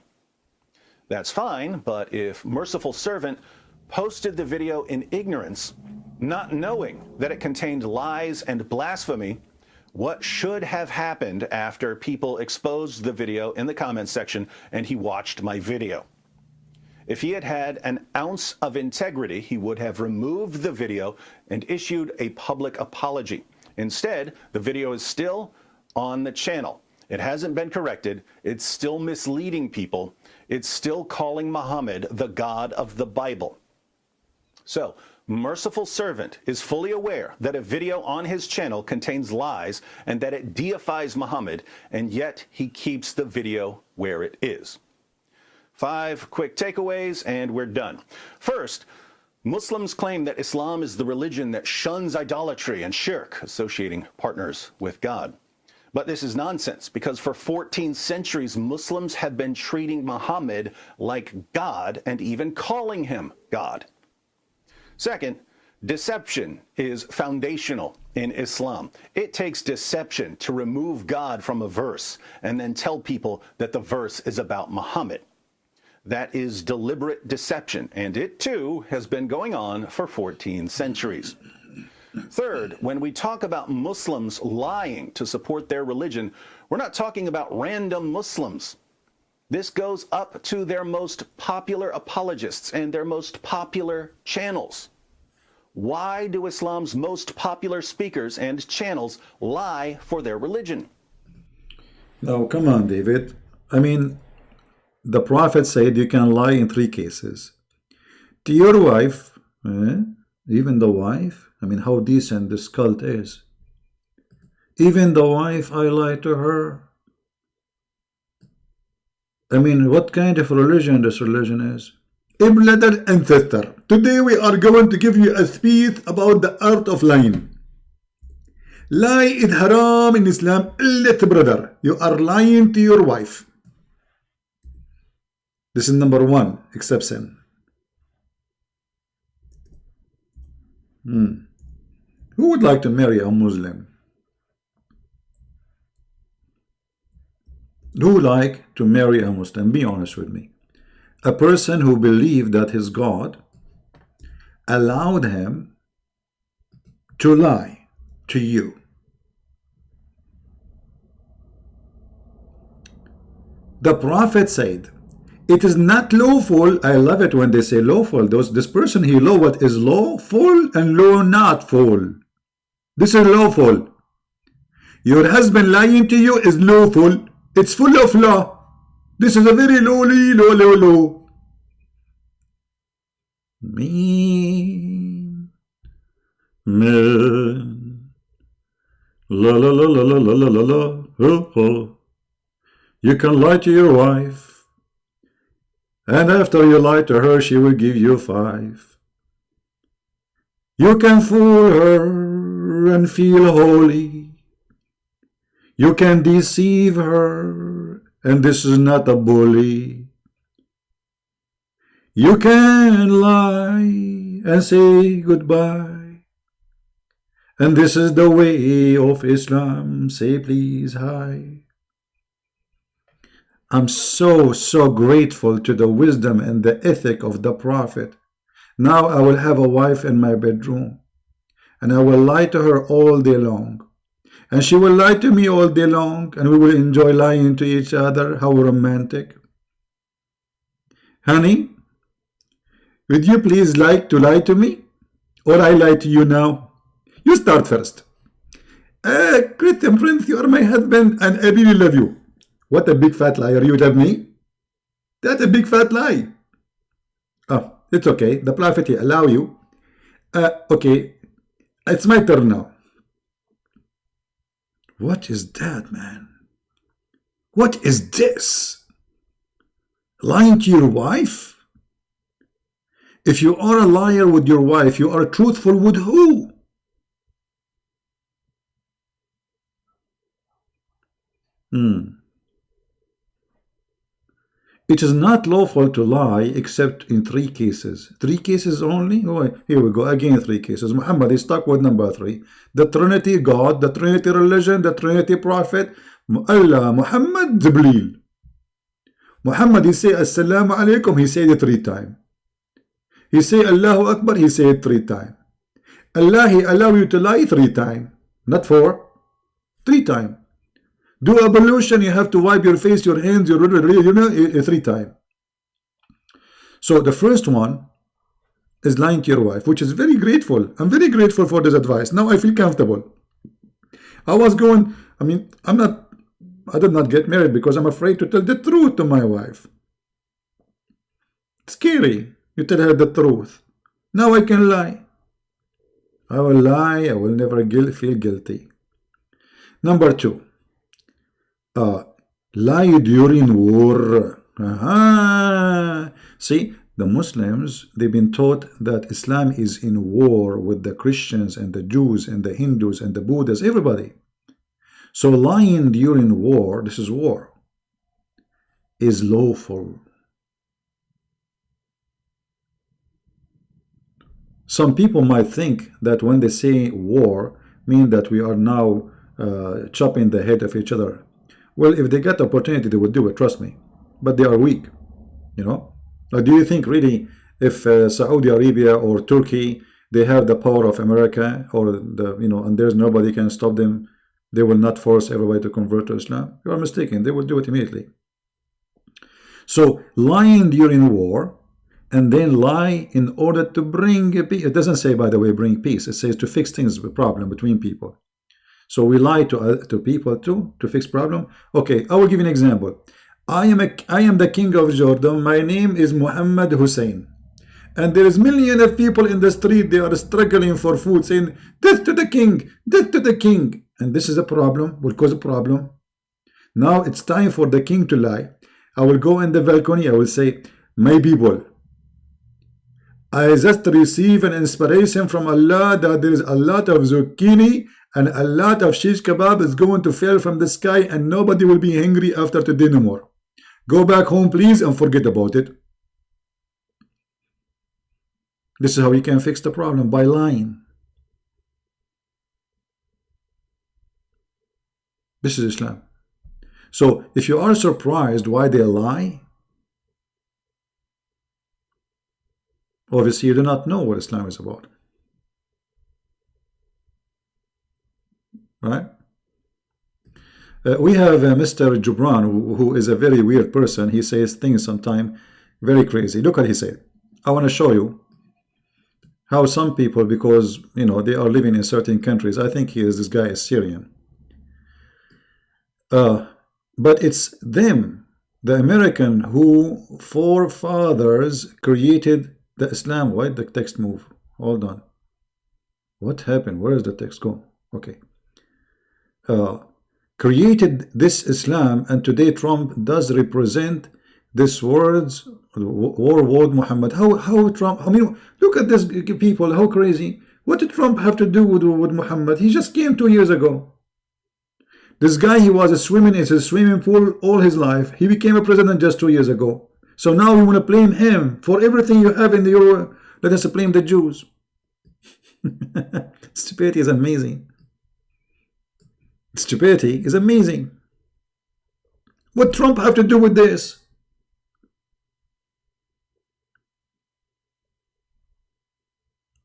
That's fine, but if Merciful Servant posted the video in ignorance, not knowing that it contained lies and blasphemy, what should have happened after people exposed the video in the comments section and he watched my video? If he had had an ounce of integrity, he would have removed the video and issued a public apology. Instead, the video is still on the channel. It hasn't been corrected. It's still misleading people. It's still calling Muhammad the God of the Bible. So, Merciful Servant is fully aware that a video on his channel contains lies and that it deifies Muhammad, and yet he keeps the video where it is. 5 quick takeaways and we're done. First, Muslims claim that Islam is the religion that shuns idolatry and shirk, associating partners with God. But this is nonsense, because for 14 centuries, Muslims have been treating Muhammad like God and even calling him God. Second, deception is foundational in Islam. It takes deception to remove God from a verse and then tell people that the verse is about Muhammad. That is deliberate deception, and it too has been going on for 14 centuries. Third, when we talk about Muslims lying to support their religion, we're not talking about random Muslims. This goes up to their most popular apologists and their most popular channels. Why do Islam's most popular speakers and channels lie for their religion? Now, come on, David. I mean, the Prophet said you can lie in 3 cases. To your wife, even the wife. I mean, how decent this cult is. Even the wife, I lie to her. I mean, what kind of religion this religion is? Brother and sister, today we are going to give you a speech about the art of lying. Lie is haram in Islam. Brother, you are lying to your wife. This is number 1 exception. Who would like to marry a Muslim? Who would like to marry a Muslim? Be honest with me. A person who believed that his God allowed him to lie to you. The Prophet said, it is not lawful. I love it when they say lawful. This person, he know what is lawful and law not full. This is lawful. Your husband lying to you is lawful. It's full of law. This is a very low. Me. La. Oh. You can lie to your wife. And after you lie to her, she will give you 5. You can fool her and feel holy. You can deceive her, and this is not a bully. You can lie and say goodbye. And this is the way of Islam. Say please hi. I'm so grateful to the wisdom and the ethic of the Prophet. Now I will have a wife in my bedroom, and I will lie to her all day long, and she will lie to me all day long, and we will enjoy lying to each other. How romantic. Honey, would you please like to lie to me, or I lie to you now? You start first. Christian Prince, you are my husband, and I really love you. What a big fat liar. You love me? That's a big fat lie. Oh, it's okay. The Prophet will allow you. Okay. It's my turn now. What is that, man? What is this? Lying to your wife? If you are a liar with your wife, you are truthful with who? It is not lawful to lie except in 3 cases. 3 cases only? Oh, here we go, again 3 cases. Muhammad is stuck with number 3. The Trinity God, the Trinity religion, the Trinity Prophet, Allah, Muhammad, Jibreel. Muhammad, he say Assalamu alaikum, he said it 3 times. He say Allahu Akbar, he said it 3 times. Allah, he allow you to lie 3 times, not 4, 3 times. Do ablution, you have to wipe your face, your hands, your 3 times. So the first one is lying to your wife, which is very grateful. I'm very grateful for this advice. Now I feel comfortable. I was going, I did not get married because I'm afraid to tell the truth to my wife. It's scary. You tell her the truth. Now I can lie. I will lie. I will never feel guilty. Number 2. Lie during war. See, the Muslims, they've been taught that Islam is in war with the Christians and the Jews and the Hindus and the Buddhists, everybody. So lying during war, this is war, is lawful. Some people might think that when they say war, mean that we are now chopping the head of each other. Well, if they get the opportunity, they would do it, trust me. But they are weak, you know. Do you think really if Saudi Arabia or Turkey, they have the power of America, or the, you know, and there's nobody can stop them, they will not force everybody to convert to Islam? You are mistaken. They will do it immediately. So lying during war, and then lie in order to bring peace. It doesn't say, by the way, bring peace. It says to fix things, the problem between people. So we lie to people too, to fix problem. Okay, I will give you an example. I am the king of Jordan. My name is Muhammad Hussein. And there is millions of people in the street. They are struggling for food, saying, death to the king, death to the king. And this is a problem, will cause a problem. Now it's time for the king to lie. I will go in the balcony. I will say, my people, I just received an inspiration from Allah that there is a lot of zucchini and a lot of shish kebab is going to fall from the sky and nobody will be hungry after today no more. Go back home, please, and forget about it. This is how you can fix the problem, by lying. This is Islam. So if you are surprised why they lie, obviously you do not know what Islam is about. Right? We have Mr. Jubran, who is a very weird person. He says things sometimes very crazy. Look what he said. I want to show you how some people, because you know they are living in certain countries, I think this guy is Syrian. But it's them, the American, who forefathers created the Islam. Why did the text move? Hold on. What happened? Where does the text go? Okay. Created this Islam, and today Trump does represent this words, war word Muhammad. How Trump, I mean, look at this people, how crazy. What did Trump have to do with Muhammad? He just came 2 years ago. This guy, he was swimming in his swimming pool all his life. He became a president just 2 years ago. So now we want to blame him for everything you have in your, let us blame the Jews. Stupidity is amazing. Stupidity is amazing. What Trump have to do with this?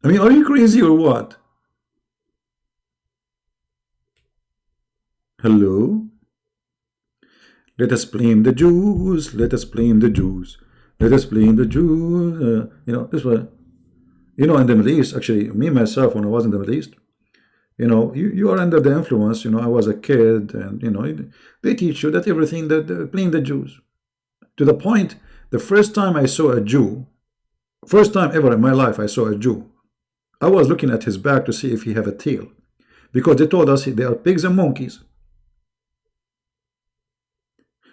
I mean, are you crazy or what? Hello? Let us blame the Jews. Let us blame the Jews. Let us blame the Jews. You know, this was, you know, in the Middle East, actually, me, myself, when I was in the Middle East, you know, you are under the influence. You know, I was a kid, and, you know, they teach you that everything that blame the Jews. To the point, the first time I saw a Jew, first time ever in my life I saw a Jew, I was looking at his back to see if he have a tail. Because they told us they are pigs and monkeys.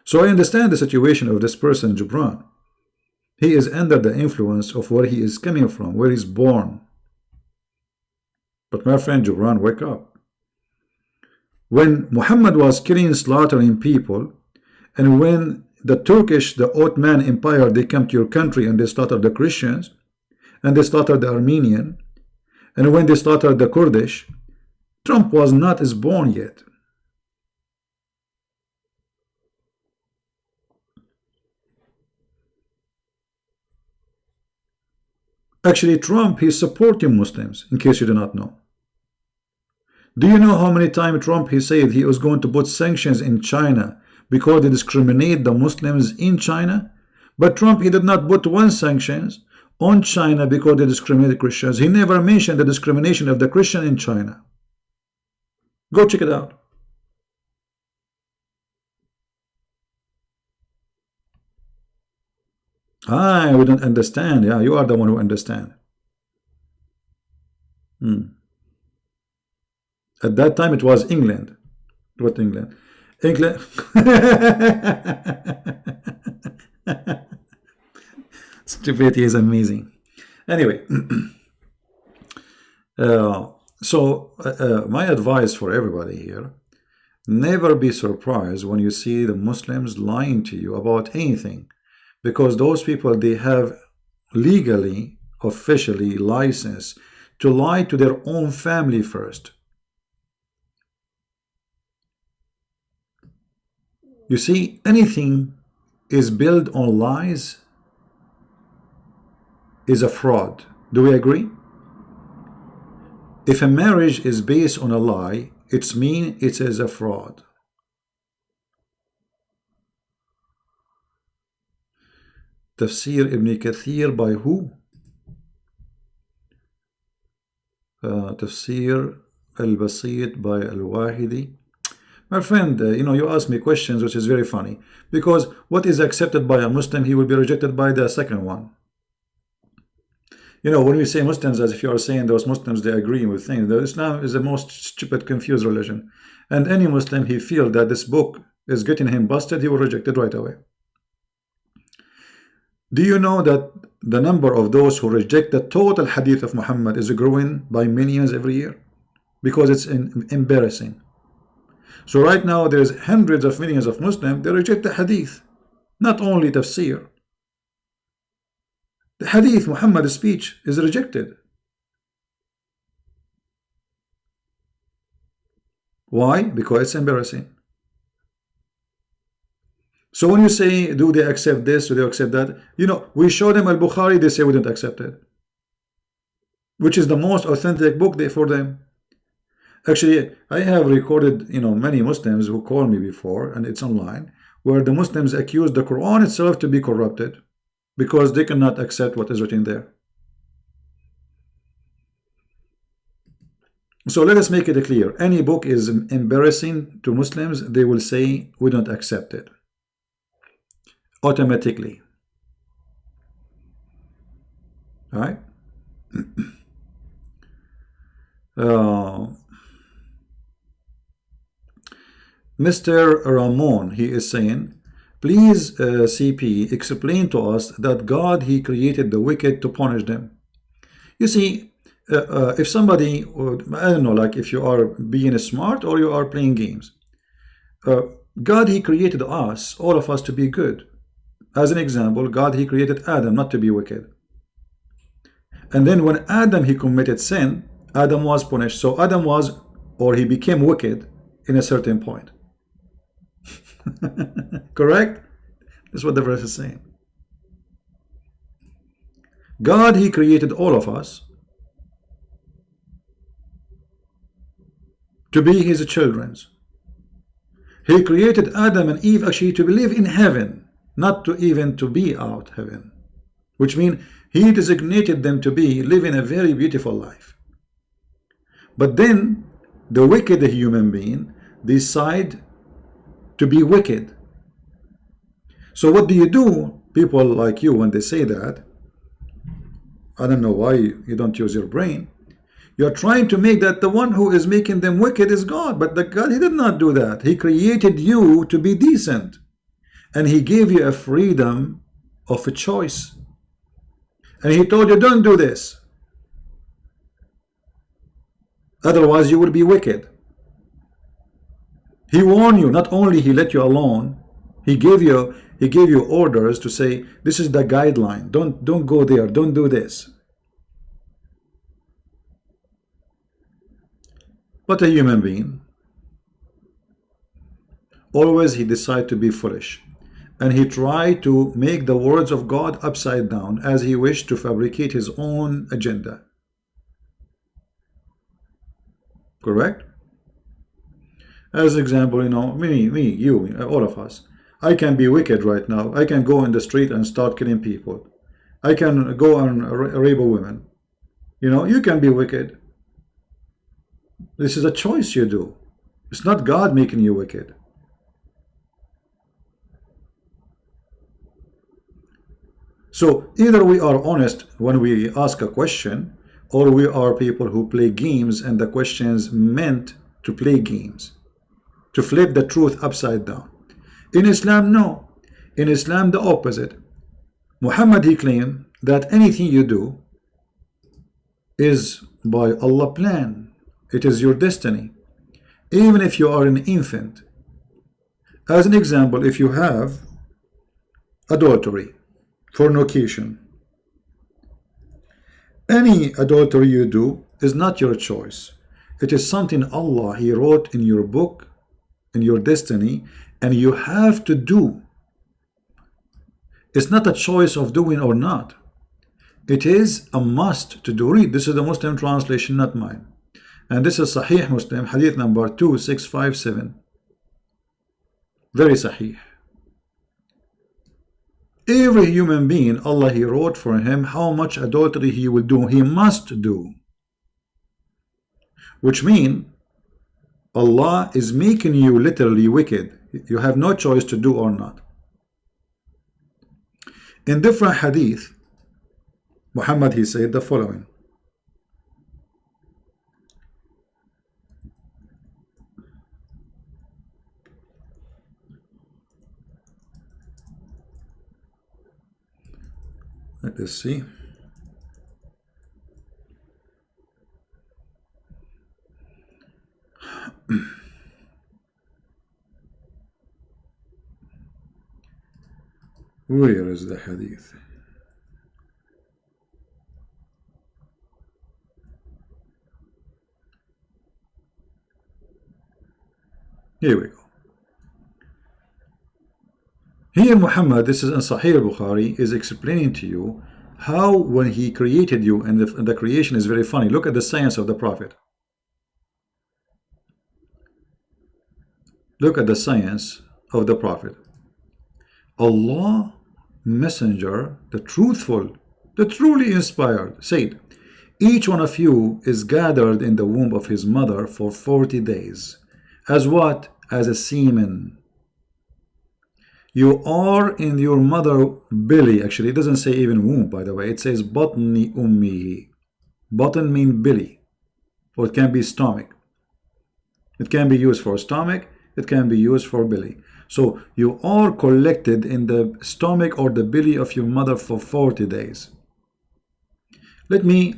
So I understand the situation of this person, Jubran. He is under the influence of where he is coming from, where he's born. But my friend Jubran, wake up. When Muhammad was killing, slaughtering people, and when the Turkish, the Ottoman Empire, they come to your country and they slaughtered the Christians, and they slaughtered the Armenian, and when they slaughtered the Kurdish, Trump was not as born yet. Actually, Trump, he's supporting Muslims, in case you do not know. Do you know how many times Trump, he said he was going to put sanctions in China because they discriminate the Muslims in China? But Trump, he did not put one sanctions on China because they discriminate Christians. He never mentioned the discrimination of the Christian in China. Go check it out. We don't understand. Yeah, you are the one who understand. At that time, it was England. What England? England. Stupidity is amazing. Anyway, my advice for everybody here: never be surprised when you see the Muslims lying to you about anything, because those people, they have legally, officially license to lie to their own family first. You see, anything is built on lies is a fraud. Do we agree? If a marriage is based on a lie, it means it is a fraud. Tafsir Ibn Kathir by who? Tafsir al-Basit by al-Wahidi. My friend, you ask me questions which is very funny, because what is accepted by a Muslim, he will be rejected by the second one. When we say Muslims, as if you are saying those Muslims, they agree with things. Islam is the most stupid, confused religion. And any Muslim, he feels that this book is getting him busted, he will reject it right away. Do you know that the number of those who reject the total hadith of Muhammad is growing by millions every year? Because it's embarrassing. So right now there's hundreds of millions of Muslims, they reject the hadith, not only tafsir. The hadith, Muhammad's speech, is rejected. Why? Because it's embarrassing. So when you say, do they accept this, do they accept that? We show them Al-Bukhari, they say we don't accept it, which is the most authentic book for them. Actually, I have recorded, many Muslims who called me before, and it's online, where the Muslims accuse the Quran itself to be corrupted because they cannot accept what is written there. So let us make it clear. Any book is embarrassing to Muslims, they will say we don't accept it automatically. All right? Mr. Ramon, he is saying, please, CP, explain to us that God, he created the wicked to punish them. You see, if somebody, I don't know, like if you are being smart or you are playing games, God, he created us, all of us, to be good. As an example, God, he created Adam not to be wicked. And then when Adam, he committed sin, Adam was punished. So Adam was, or he became wicked in a certain point. Correct? That's what the verse is saying. God, he created all of us to be his children. He created Adam and Eve actually to live in heaven, not to even to be out heaven, which means he designated them to be living a very beautiful life. But then the wicked human being decide to be wicked. So what do? People like you, when they say that, I don't know why you don't use your brain. You're trying to make that the one who is making them wicked is God. But the God, he did not do that. He created you to be decent. And he gave you a freedom of a choice. And he told you, don't do this. Otherwise you will be wicked. He warned you. Not only he let you alone, he gave you orders to say, this is the guideline. Don't go there. Don't do this. But a human being, always he decide to be foolish. and he tried to make the words of God upside down as he wished to fabricate his own agenda. Correct? As example, you know, me, you, all of us. I can be wicked right now. I can go in the street and start killing people. I can go and rape a woman. You know, you can be wicked. This is a choice you do. It's not God making you wicked. So either we are honest when we ask a question, or we are people who play games and the questions meant to play games, to flip the truth upside down. In Islam, no. In Islam, the opposite. Muhammad, he claimed that anything you do is by Allah's plan. It is your destiny. Even if you are an infant. As an example, if you have adultery, fornication, any adultery you do is not your choice. It is something Allah, he wrote in your book, in your destiny, and you have to do. It's not a choice of doing or not. It is a must to do. Read, this is the Muslim translation, not mine. And this is Sahih Muslim, hadith number 2657. Very Sahih. Every human being, Allah, he wrote for him how much adultery he will do. He must do. Which means Allah is making you literally wicked. You have no choice to do or not. In different hadith, Muhammad, he said the following. Let us see. Where is the hadith? Here we go. Here Muhammad, this is in Sahih Bukhari, is explaining to you how when he created you, and the creation is very funny. Look at the science of the Prophet. Look at the science of the Prophet. Allah, messenger, the truthful, the truly inspired, said, each one of you is gathered in the womb of his mother for 40 days. As what? As a semen. You are in your mother belly. Actually, it doesn't say even womb, by the way. It says batni ummihi. Batan means belly, or it can be stomach. It can be used for stomach. It can be used for belly. So you are collected in the stomach or the belly of your mother for 40 days. Let me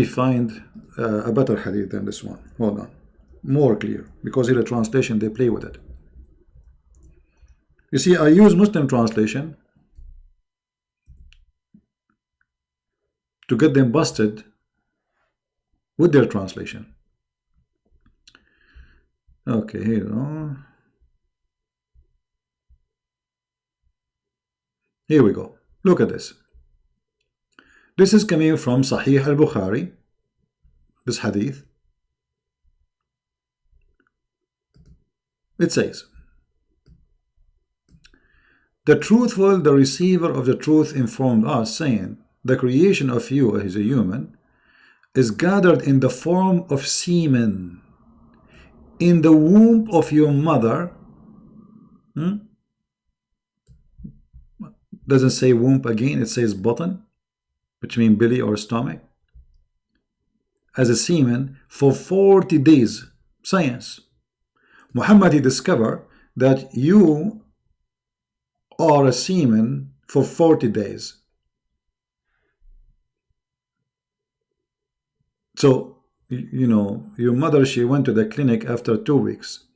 find a better hadith than this one. Hold on. More clear. Because in the translation, they play with it. You see, I use Muslim translation to get them busted with their translation. Okay, here we go. Here we go. Look at this. This is coming from Sahih al-Bukhari, this hadith. It says, the truthful, the receiver of the truth informed us, saying, the creation of you as a human is gathered in the form of semen in the womb of your mother. Doesn't say womb again, it says button, which means belly or stomach, as a semen for 40 days. Science. Muhammad, he discovered that you are a semen for 40 days. So, you know, your mother, she went to the clinic after 2 weeks.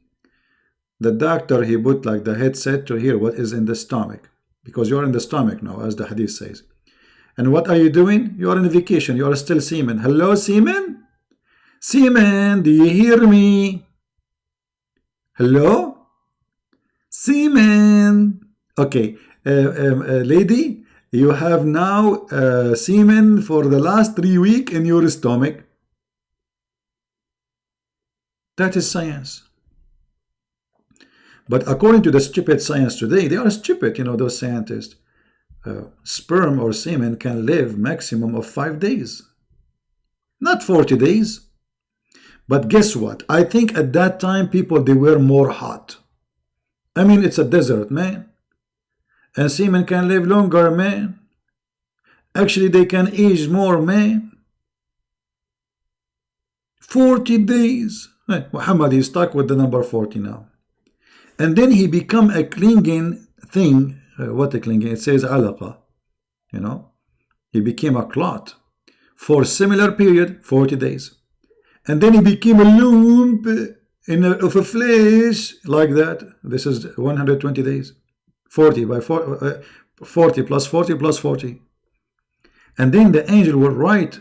The doctor, he put like the headset to hear what is in the stomach, because you're in the stomach now, as the hadith says. And what are you doing? You are on vacation. You are still semen. Hello, semen? Seaman, do you hear me? Hello? Seaman. Okay, lady, you have now semen for the last 3 weeks in your stomach. That is science. But according to the stupid science today, they are stupid, you know, those scientists. Sperm or semen can live maximum of 5 days. Not 40 days. But guess what? I think at that time people, they were more hot. I mean, it's a desert, man. And semen can live longer, man. Actually, they can age more, man. 40 days. Muhammad is stuck with the number 40 now. And then he become a clinging thing. What a clinging? It says alaqa. You know, he became a clot for similar period, 40 days. And then he became a lump of a flesh like that. This is 120 days. 40 by 40 plus 40 plus 40. And then the angel will write.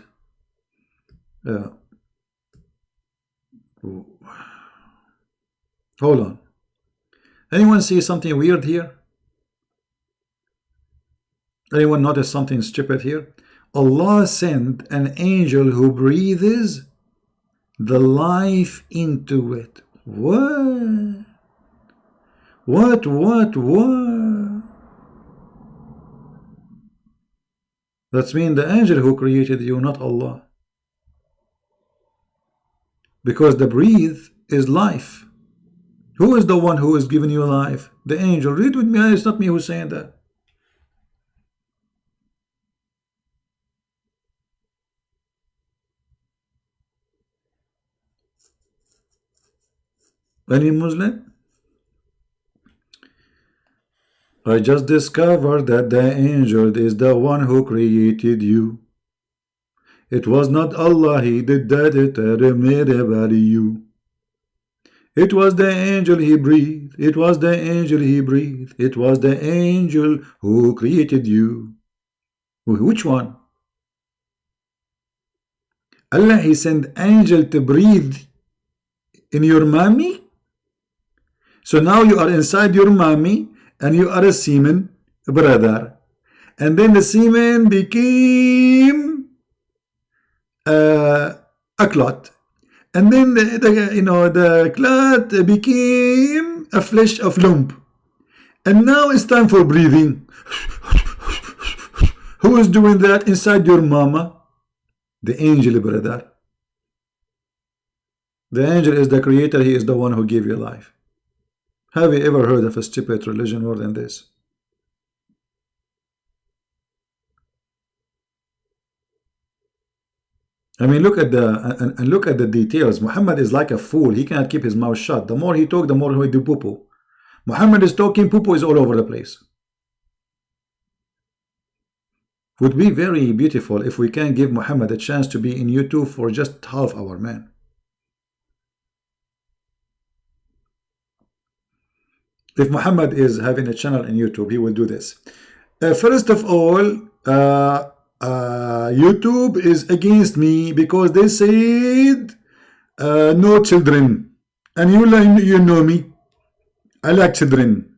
Hold on. Anyone see something weird here? Anyone notice something stupid here? Allah sent an angel who breathes the life into it. What? What? That's mean the angel who created you, not Allah. Because the breathe is life. Who is the one who is giving you life? The angel. Read with me. It's not me who's saying that. Any Muslim? I just discovered that the angel is the one who created you. It was not Allah, he did that, it made about you. It was the angel he breathed, it was the angel he breathed, it was the angel who created you. Which one? Allah, he sent angel to breathe in your mommy? So now you are inside your mommy and you are a semen brother. And then the semen became a clot. And then the clot became a flesh of lump. And now it's time for breathing. Who is doing that inside your mama? The angel brother. The angel is the creator, he is the one who gave you life. Have you ever heard of a stupid religion more than this? I mean, look at the details. Muhammad is like a fool. He cannot keep his mouth shut. The more he talk, the more he do poo-poo. Muhammad is talking, poo-poo is all over the place. Would be very beautiful if we can give Muhammad a chance to be in YouTube for just half hour, man. If Muhammad is having a channel in YouTube, he will do this. First of all, YouTube is against me because they said no children. And you know me. I like children.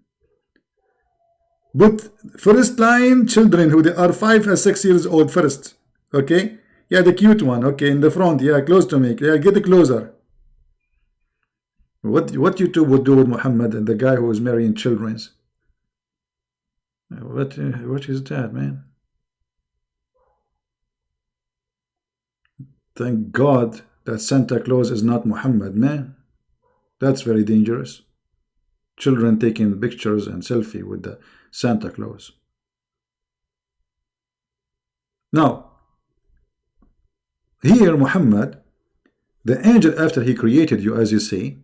But first line, children who they are 5 or 6 years old first. Okay? Yeah, the cute one. Okay, in the front. Yeah, close to me. Yeah, get closer. What YouTube would do with Muhammad and the guy who is marrying children? What is that, man? Thank God that Santa Claus is not Muhammad, man. That's very dangerous. Children taking pictures and selfie with the Santa Claus. Now, here Muhammad, the angel after he created you, as you see,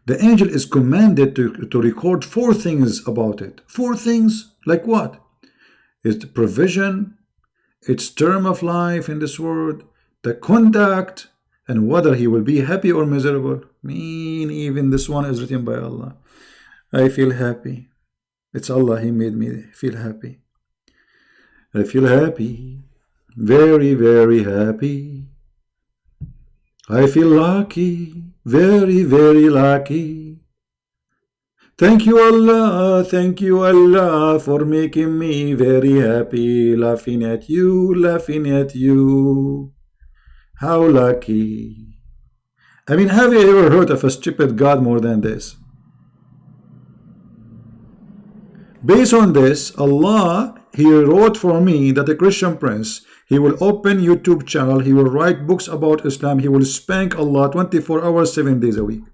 the angel is commanded to record 4 things about it. 4 things, like what? It's the provision, its term of life in this world, the conduct, and whether he will be happy or miserable. Even this one is written by Allah. I feel happy. It's Allah, he made me feel happy. I feel happy. Very, very happy. I feel lucky, very, very lucky. Thank you Allah for making me very happy, laughing at you, laughing at you. How lucky. I mean, have you ever heard of a stupid God more than this? Based on this, Allah, He wrote for me that a Christian prince, he will open YouTube channel, he will write books about Islam, he will spank Allah 24 hours, 7 days a week.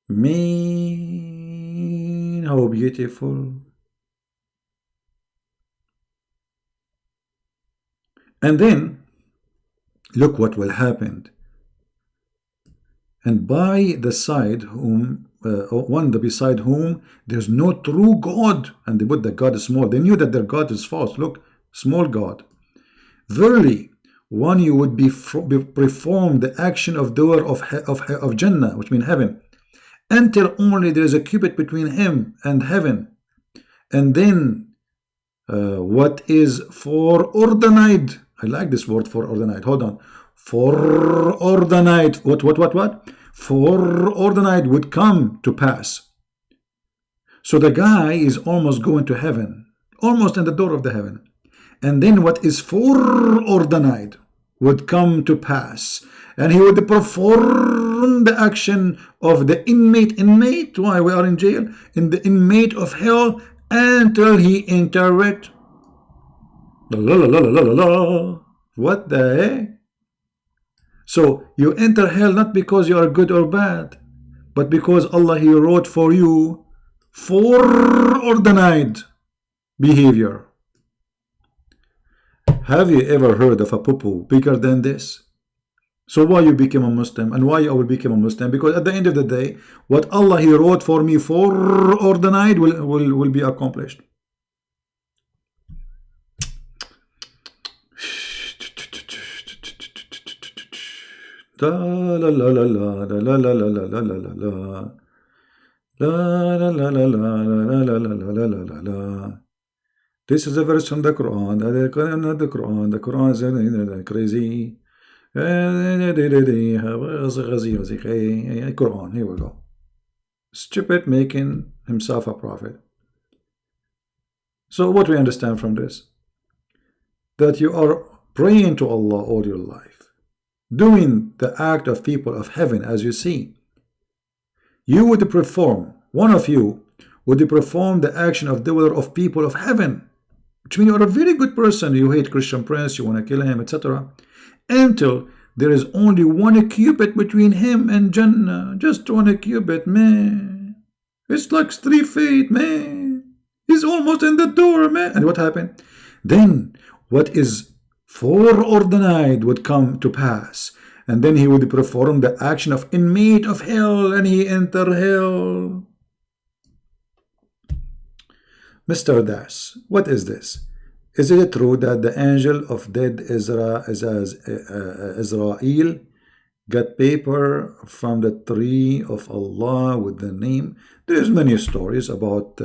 Man, how beautiful. And then, look what will happen. And by the side whom, beside whom there's no true God, and they put that God is small. They knew that their God is false. Look, small God. Verily, one you would perform the action of doer of Jannah, which means heaven, until only there is a cubit between him and heaven. And then what is foreordained? I like this word, foreordained. Hold on. Foreordained. What? Foreordained would come to pass. So the guy is almost going to heaven, almost in the door of the heaven. And then what is foreordained would come to pass. And he would perform the action of the inmate, why we are in jail, in the inmate of hell, until he enter it. What the heck? So you enter hell not because you are good or bad, but because Allah, He wrote for you foreordained behavior. Have you ever heard of a poo-poo bigger than this? So why you became a Muslim, and why I will become a Muslim? Because at the end of the day, what Allah, He wrote for me foreordained will be accomplished. La la la la la la la la la la la la la la la la la. This is a verse from the Quran. The Quran is crazy. Quran, here we go. Stupid making himself a prophet. So what we understand from this? That you are praying to Allah all your life, doing the act of people of heaven as you see. You would perform, one of you would perform the action of doer of people of heaven, which means you are a very good person. You hate Christian prince, you want to kill him, etc. Until there is only one cubit between him and Jannah. Just one cubit, man. It's like 3 feet, man. He's almost in the door, man. And what happened? Then what is foreordained would come to pass. And then he would perform the action of inmate of hell, and he enter hell. Mr. Das, what is this? Is it true that the angel of dead Israel got paper from the tree of Allah with the name? There's many stories about,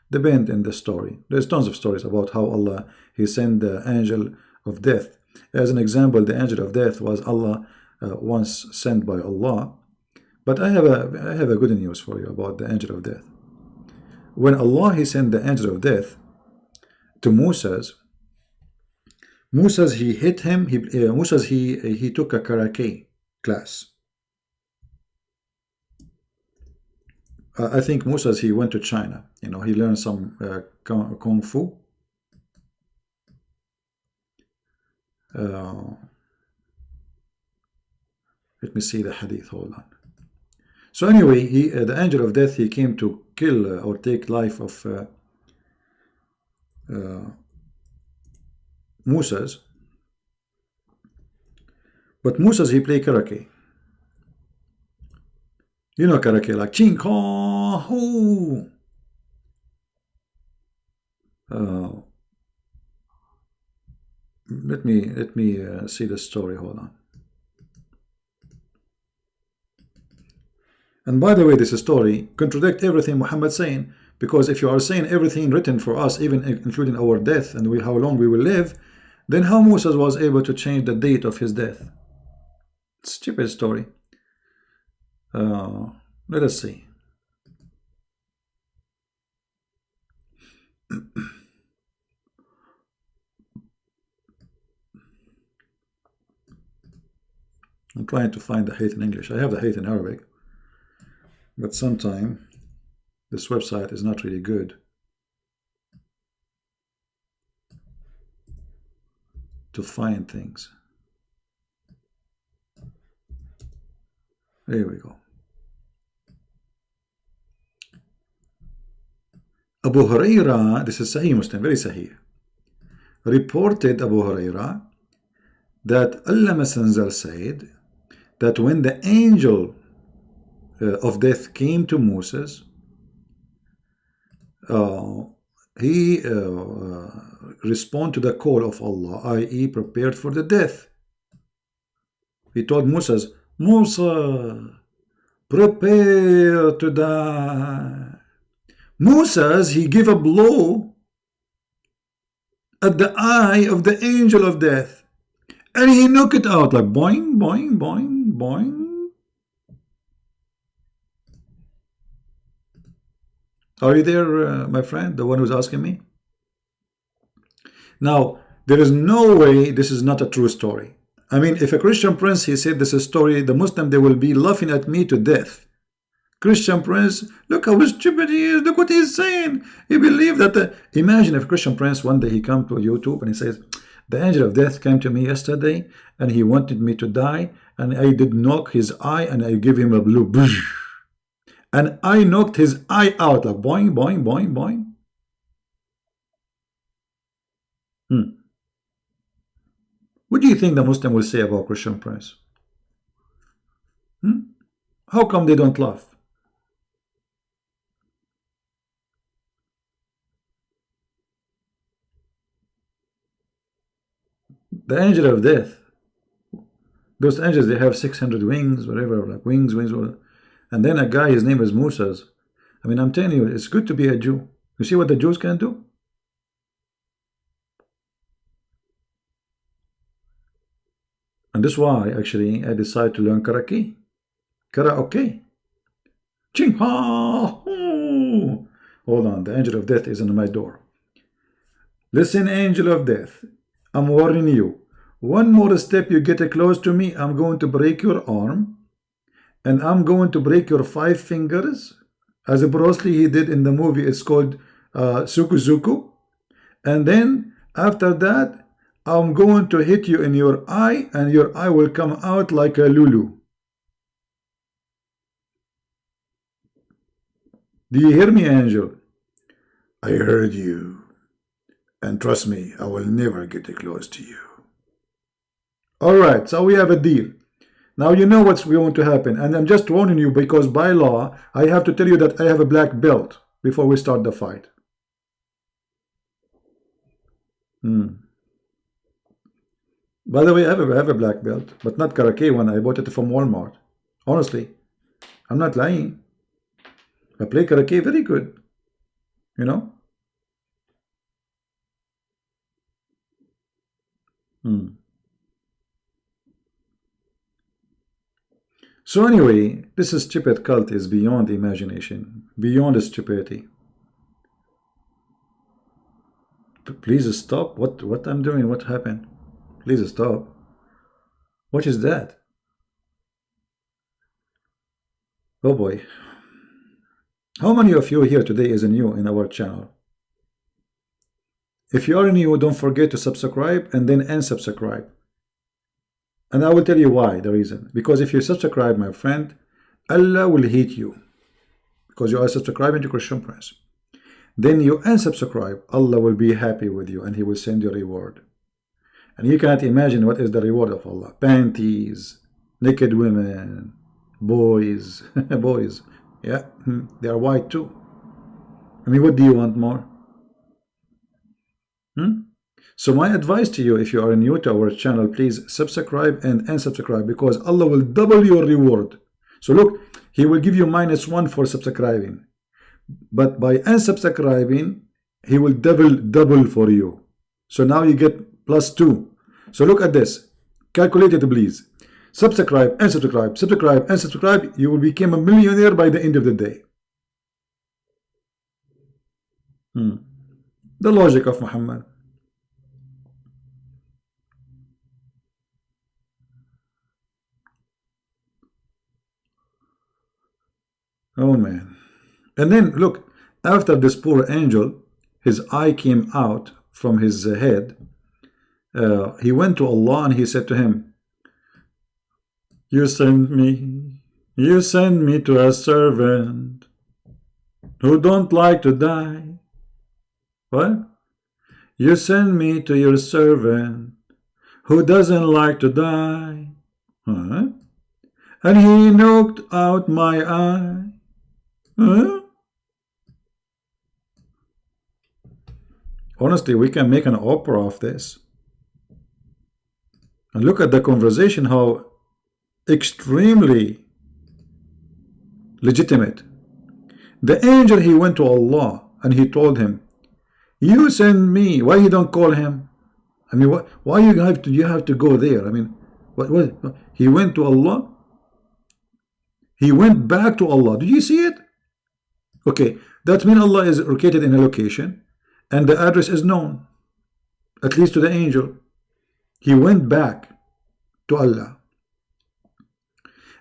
depend in the story. There's tons of stories about how Allah, He sent the angel of death. As an example, the angel of death was Allah once sent by Allah. But I have a good news for you about the angel of death. When Allah, He sent the angel of death to Moses, he hit him. He took a karate class. I think Moses, he went to China. He learned some kung fu. Let me see the hadith. Hold on. So anyway, the angel of death, he came to kill or take life of Moses. But Moses, he played karate. You know karate, like ching kong hoo. Let me see the story. Hold on. And by the way, this story contradicts everything Muhammad saying, Because if you are saying everything written for us, even including our death and how long we will live, then how Moses was able to change the date of his death? Stupid story. Let us see. I'm trying to find the hate in English. I have the hate in Arabic, but sometimes this website is not really good to find things. There we go. Abu Huraira, this is Sahih Muslim, very Sahih, reported Abu Huraira that Allah Messenger said that when the angel of death came to Moses, he responded to the call of Allah, i.e. prepared for the death. He told Moses, Musa, prepare to die. Moses, he gave a blow at the eye of the angel of death, and he knocked it out like boing, boing, boing, boing. Are you there, my friend, the one who's asking me? Now, there is no way this is not a true story. I mean, if a Christian prince, he said this is a story, the Muslim, they will be laughing at me to death. Christian prince, look how stupid he is, look what he's saying. He believed that, imagine if Christian prince, one day he come to YouTube and he says, the angel of death came to me yesterday and he wanted me to die, and I did knock his eye and I give him a blue, and I knocked his eye out like boing, boing, boing, boing. What do you think the Muslim will say about Christian prince? How come they don't laugh? The angel of death, those angels, they have 600 wings, whatever, like wings, whatever. And then a guy, his name is Moses. I mean, I'm telling you, it's good to be a Jew. You see what the Jews can do? And this is why, actually, I decided to learn karaoke. Karaoke. Ching ha! Hold on, the angel of death is on my door. Listen, angel of death, I'm warning you. One more step you get close to me, I'm going to break your arm, and I'm going to break your 5 fingers, as Bruce Lee he did in the movie. It's called Suku. And then after that, I'm going to hit you in your eye, and your eye will come out like a Lulu. Do you hear me, angel? I heard you. And trust me, I will never get close to you. Alright, so we have a deal. Now you know what's going to happen. And I'm just warning you, because by law, I have to tell you that I have a black belt before we start the fight. By the way, I have a black belt, but not karaoke one. I bought it from Walmart. Honestly, I'm not lying. I play karaoke very good. You know? So anyway, this stupid cult is beyond imagination, beyond stupidity. Please stop. What I'm doing? What happened? Please stop. What is that? Oh boy. How many of you here today is new in our channel? If you are new, don't forget to subscribe and then unsubscribe. And I will tell you why, the reason. Because if you subscribe, my friend, Allah will hate you. Because you are subscribing to Christian Prince. Then you unsubscribe, Allah will be happy with you and He will send you a reward. And you cannot imagine what is the reward of Allah. Panties, naked women, boys, boys. Yeah, they are white too. I mean, what do you want more? So my advice to you, if you are new to our channel, please subscribe and unsubscribe, because Allah will double your reward. So look, He will give you -1 for subscribing, But by unsubscribing, he will double for you. So now you get +2. So look at this. Calculate it, please. Subscribe, unsubscribe, subscribe, unsubscribe. You will become a millionaire by the end of the day. The logic of Muhammad. Oh man. And then look, after this poor angel, his eye came out from his head. He went to Allah and he said to him, you send me to a servant who don't like to die. What? You send me to your servant who doesn't like to die. Huh? And he knocked out my eye. Huh? Honestly, we can make an opera of this. And look at the conversation, how extremely legitimate. The angel, he went to Allah and he told him, you send me. Why you don't call him? I mean, why you have to go there? I mean, what he went to Allah. He went back to Allah. Did you see it? Okay, that means Allah is located in a location and the address is known, at least to the angel. He went back to Allah.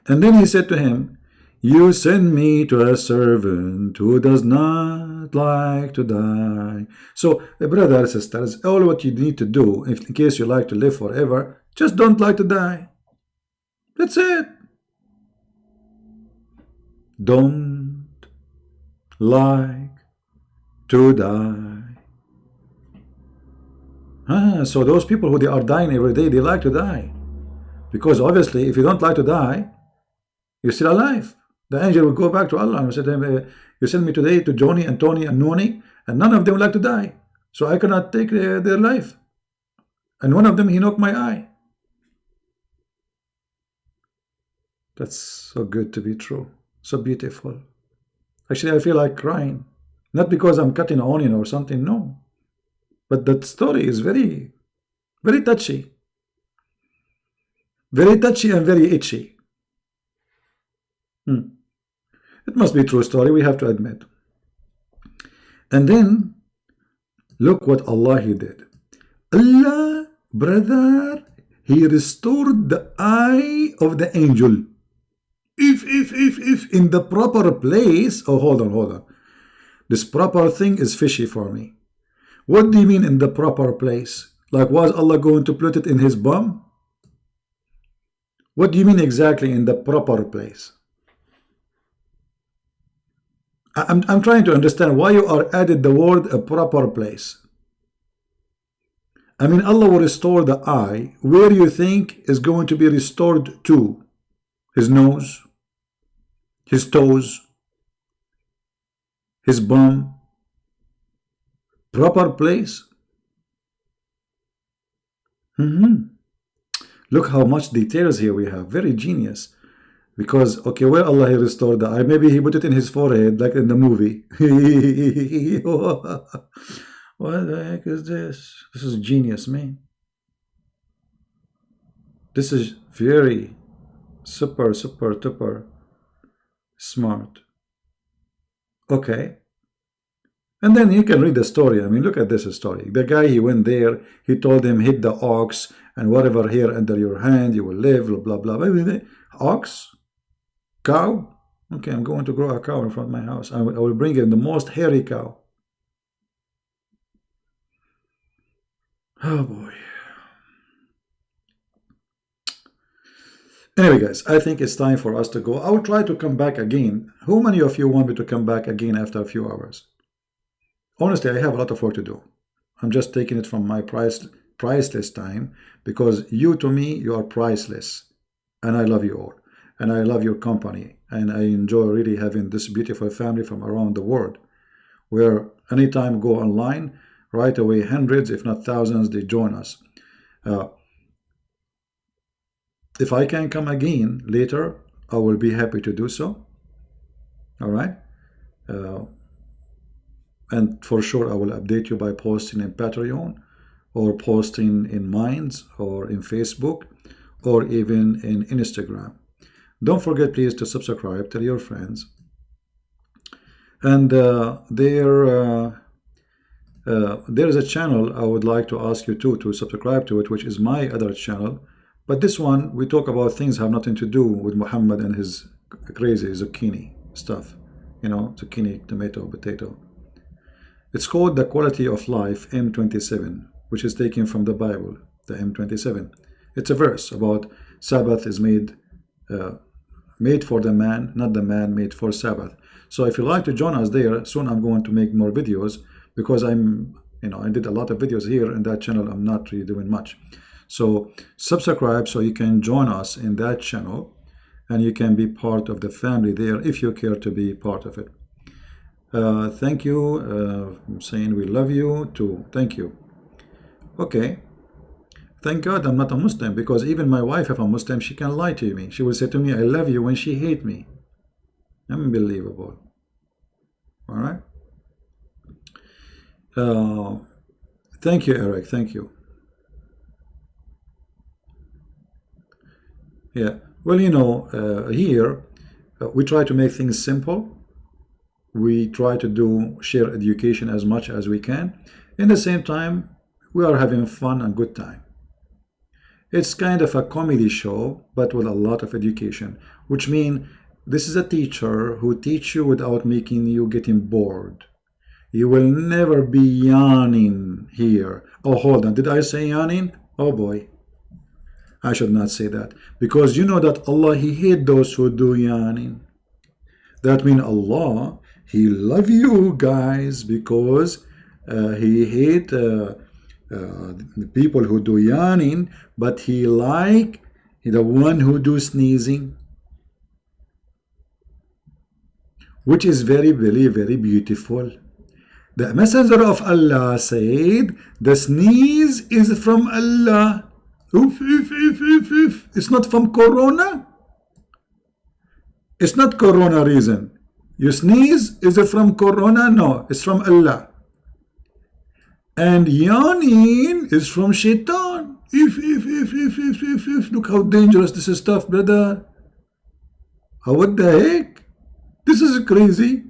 And then he said to him, you send me to a servant who does not like to die. So, brothers and sisters, all what you need to do, in case you like to live forever, just don't like to die. That's it. Don't like to die. So those people who they are dying every day, they like to die. Because obviously, if you don't like to die, you're still alive. The angel will go back to Allah and say to him, you send me today to Johnny and Tony and Noni, and none of them would like to die. So I cannot take their life. And one of them, he knocked my eye. That's so good to be true. So beautiful. Actually, I feel like crying. Not because I'm cutting an onion or something, no. But that story is very, very touchy. Very touchy and very itchy. It must be a true story, we have to admit. And then, look what Allah he did. Allah, brother, he restored the eye of the angel. If in the proper place. Oh, hold on. This proper thing is fishy for me. What do you mean in the proper place? Like, was Allah going to put it in his bum? What do you mean exactly in the proper place? I'm trying to understand why you are added the word a proper place. I mean, Allah will restore the eye. Where you think is going to be restored to? His nose, his toes, his bum. Proper place. Look how much details here we have. Very genius. Because, okay, where Allah he restored the eye? Maybe he put it in his forehead, like in the movie. What the heck is this? This is genius, man. This is very super duper smart. Okay. And then you can read the story. I mean, look at this story. The guy, he went there. He told him, hit the ox, and whatever here under your hand, you will live, blah, blah, blah. Ox? Cow? Okay, I'm going to grow a cow in front of my house. I will bring in the most hairy cow. Oh, boy. Anyway, guys, I think it's time for us to go. I will try to come back again. How many of you want me to come back again after a few hours? Honestly, I have a lot of work to do. I'm just taking it from my priceless time, because you, to me, you are priceless. And I love you all. And I love your company. And I enjoy really having this beautiful family from around the world, where anytime go online, right away hundreds, if not thousands, they join us. If I can come again later, I will be happy to do so. All right. And for sure, I will update you by posting in Patreon, or posting in Minds, or in Facebook, or even in Instagram. Don't forget, please, to subscribe, tell your friends. And there is a channel I would like to ask you to subscribe to it, which is my other channel. But this one, we talk about things have nothing to do with Muhammad and his crazy zucchini stuff. You know, zucchini, tomato, potato. It's called The Quality of Life, M27, which is taken from the Bible, the M27. It's a verse about Sabbath is made for the man, not the man made for Sabbath. So if you like to join us there, soon I'm going to make more videos, because I did a lot of videos here in that channel. I'm not really doing much. So subscribe so you can join us in that channel, and you can be part of the family there if you care to be part of it. Thank you. I'm saying we love you too. Thank you. Okay. Thank God I'm not a Muslim, because even my wife, if I'm Muslim, she can lie to me. She will say to me, I love you, when she hate me. Unbelievable. All right. Thank you, Eric. Thank you. Yeah. Well, here we try to make things simple. We try to share education as much as we can. In the same time, we are having fun and good time. It's kind of a comedy show, but with a lot of education, which means this is a teacher who teach you without making you getting bored. You will never be yawning here. Oh, hold on. Did I say yawning? Oh boy. I should not say that, because you know that Allah, He hate those who do yawning. That means Allah, He love you guys, because He hate the people who do yawning, but He like the one who do sneezing, which is very, very, very beautiful. The Messenger of Allah said, the sneeze is from Allah. Oof, oof, oof, oof, oof. It's not from Corona. It's not Corona reason. You sneeze, is it from Corona? No, it's from Allah. And yawning is from Shaitan. If. Look how dangerous this is stuff, brother. What the heck? This is crazy.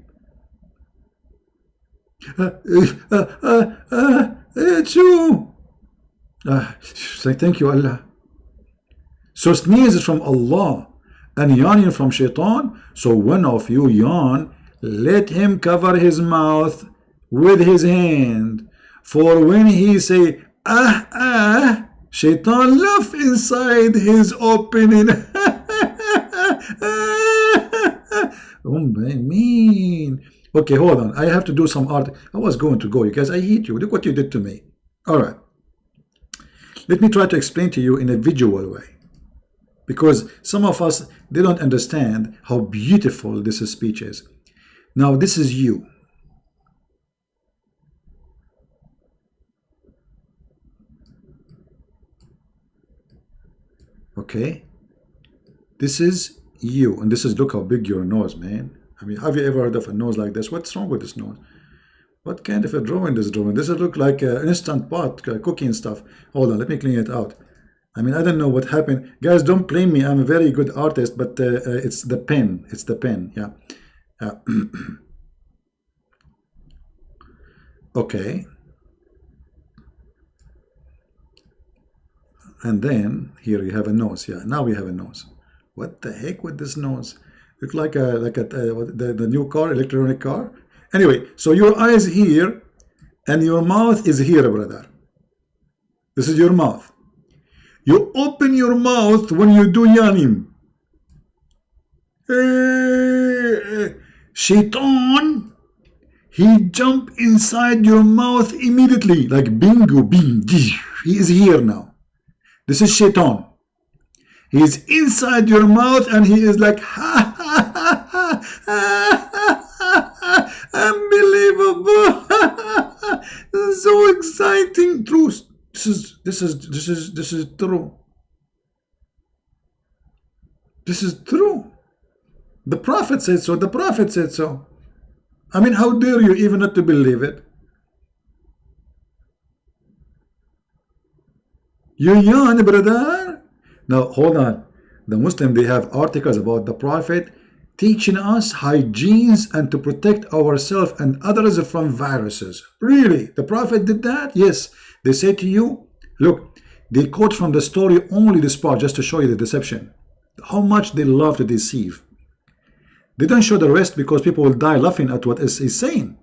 It's you. Say thank you, Allah. So sneeze is from Allah, and yawning from Shaitan. So one of you yawn, let him cover his mouth with his hand. For when he say, Shaitan laugh inside his opening. Oh, my mean. Okay, hold on. I have to do some art. I was going to go. You guys, I hate you. Look what you did to me. All right. Let me try to explain to you in a visual way, because some of us, they don't understand how beautiful this speech is. Now, this is you. Okay? This is you. And this is, look how big your nose, man. I mean, have you ever heard of a nose like this? What's wrong with this nose? What kind of a drawing is drawing? This look like an instant pot, cooking stuff. Hold on, let me clean it out. I mean, I don't know what happened. Guys, don't blame me. I'm a very good artist, but it's the pen. It's the pen, yeah. Okay. And then here you have a nose. Yeah, now we have a nose. What the heck with this nose? Look like the new car, electronic car. Anyway, so your eyes here and your mouth is here, brother. This is your mouth. You open your mouth when you do yawning. Shaitan, he jump inside your mouth immediately, like bingo, bing. He is here now. This is Shaitan. He is inside your mouth and he is like, ha ha ha ha ha ha, unbelievable. This is so exciting. True. This is true. This is true. The Prophet said so. The Prophet said so. I mean, how dare you even not to believe it? You yawn, brother. Now, hold on. The Muslim, they have articles about the Prophet teaching us hygienes and to protect ourselves and others from viruses. Really? The Prophet did that? Yes. They say to you, look, they quote from the story only this part just to show you the deception. How much they love to deceive. They don't show the rest because people will die laughing at what is saying.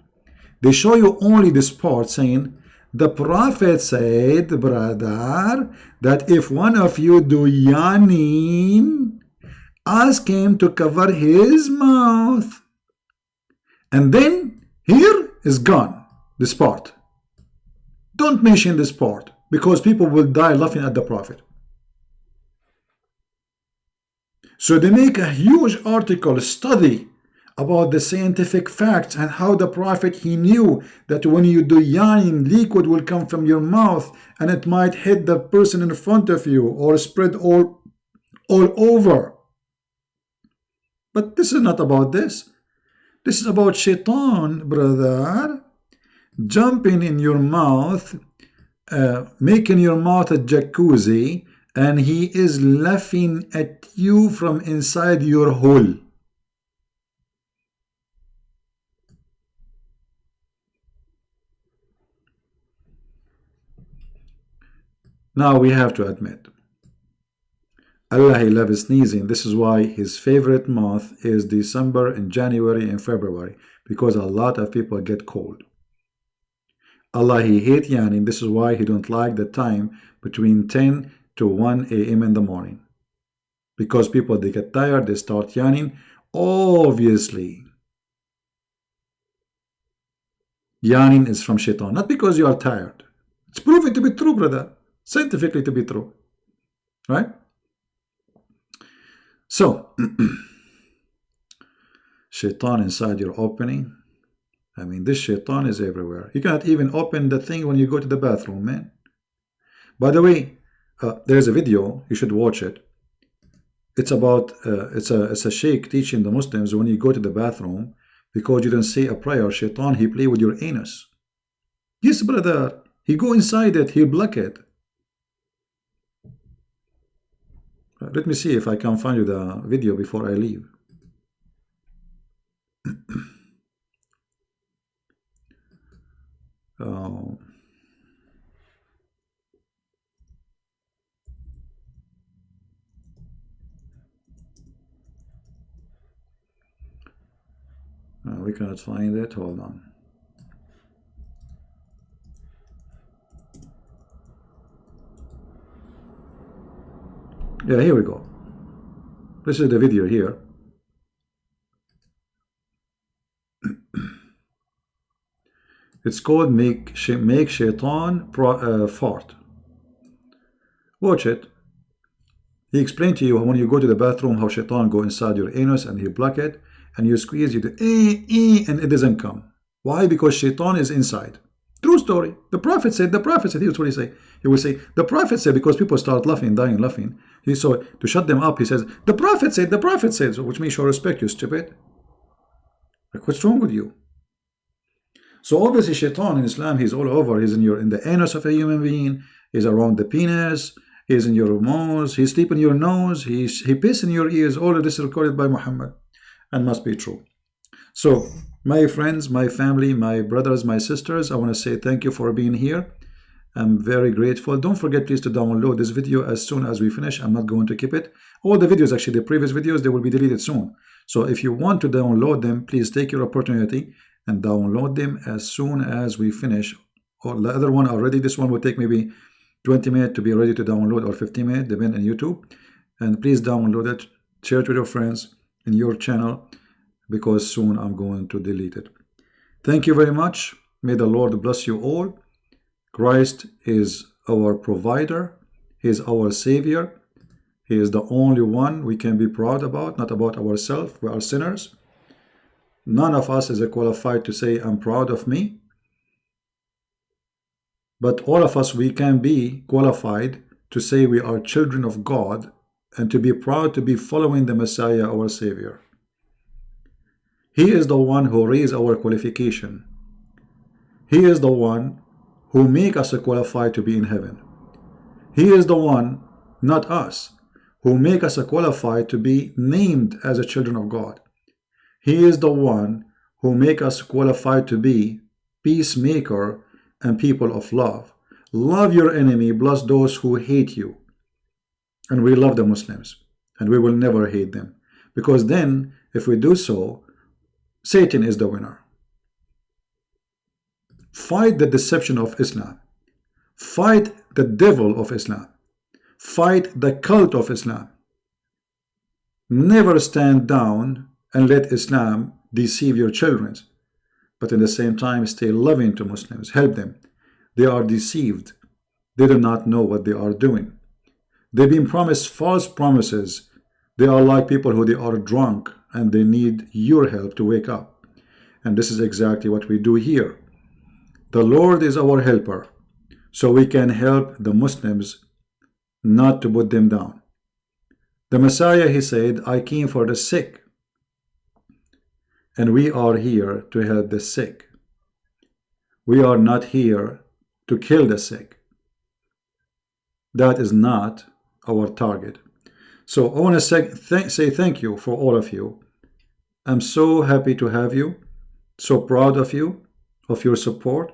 They show you only this part saying, the Prophet said, brother, that if one of you do yawning, ask him to cover his mouth. And then here is gone, this part. Don't mention this part because people will die laughing at the Prophet. So they make a huge article study about the scientific facts and how the Prophet, he knew that when you do yawning, liquid will come from your mouth and it might hit the person in front of you or spread all over. But this is not about this. This is about shaitan, brother, jumping in your mouth, making your mouth a jacuzzi, and he is laughing at you from inside your hole. Now we have to admit, Allah, he loves sneezing. This is why his favorite month is December and January and February, because a lot of people get cold. Allah, he hates yawning. This is why he don't like the time between 10 to 1 a.m. in the morning. Because people, they get tired, they start yawning. Obviously, yawning is from shaitan, not because you are tired. It's proven to be true, brother. Scientifically to be true. Right? So, shaitan inside your opening. I mean, this shaitan is everywhere. You cannot even open the thing when you go to the bathroom, man. By the way, there's a video, you should watch it. It's about, it's a sheikh teaching the Muslims when you go to the bathroom, because you don't say a prayer, shaitan, he play with your anus. Yes, brother, he go inside it, he'll block it. Let me see if I can find you the video before I leave. We cannot find it. Hold on. Yeah, here we go. This is the video here. It's called Make Shaitan Fart. Watch it. He explained to you when you go to the bathroom how shaitan go inside your anus and he block it, and you squeeze, you do and it doesn't come. Why? Because shaitan is inside. True story. The Prophet said, here's what he say. He will say, the Prophet said, because people start laughing, dying laughing. So to shut them up, he says, the Prophet said, so which means show respect, you stupid. Like, what's wrong with you? So obviously shaitan in Islam, he's all over. He's in the anus of a human being, he's around the penis, he's in your nose, he's sleep in your nose, he piss in your ears. All of this is recorded by Muhammad and must be true. So my friends, my family, my brothers, my sisters, I want to say thank you for being here. I'm very grateful. Don't forget please to download this video as soon as we finish. I'm not going to keep it. All the videos, actually the previous videos, they will be deleted soon. So if you want to download them, please take your opportunity and download them as soon as we finish. Or the other one already, this one will take maybe 20 minutes to be ready to download, or 15 minutes, depending on YouTube. And please download it, share it with your friends in your channel, because soon I'm going to delete it. Thank you very much. May the Lord bless you all. Christ is our provider. He is our Savior. He is the only one we can be proud about, not about ourselves. We are sinners. None of us is qualified to say, I'm proud of me. But all of us, we can be qualified to say we are children of God and to be proud to be following the Messiah, our Savior. He is the one who raised our qualification. He is the one who make us qualified to be in heaven. He is the one, not us, who make us qualified to be named as a children of God. He is the one who make us qualified to be peacemaker and people of love. Love your enemy, bless those who hate you. And we love the Muslims, and we will never hate them, because then if we do so, Satan is the winner. Fight the deception of Islam. Fight the devil of Islam. Fight the cult of Islam. Never stand down and let Islam deceive your children, but at the same time stay loving to Muslims. Help them. They are deceived. They do not know what they are doing. They've been promised false promises. They are like people who they are drunk and they need your help to wake up. And this is exactly what we do here. The Lord is our helper, so we can help the Muslims, not to put them down. The Messiah, he said, I came for the sick. And we are here to help the sick. We are not here to kill the sick. That is not our target. So I want to say thank you for all of you. I'm so happy to have you, so proud of you, of your support,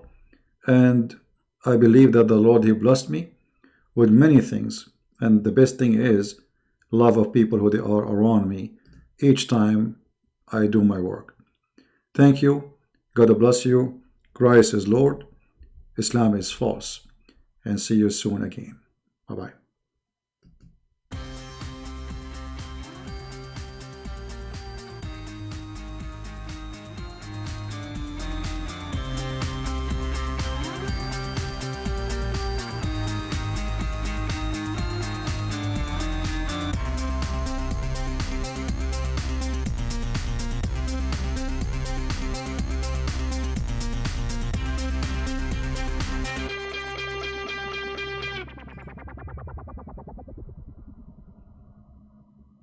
and I believe that the Lord, he blessed me with many things, and the best thing is love of people who they are around me each time I do my work. Thank you. God bless you. Christ is Lord. Islam is false. And see you soon again. Bye-bye.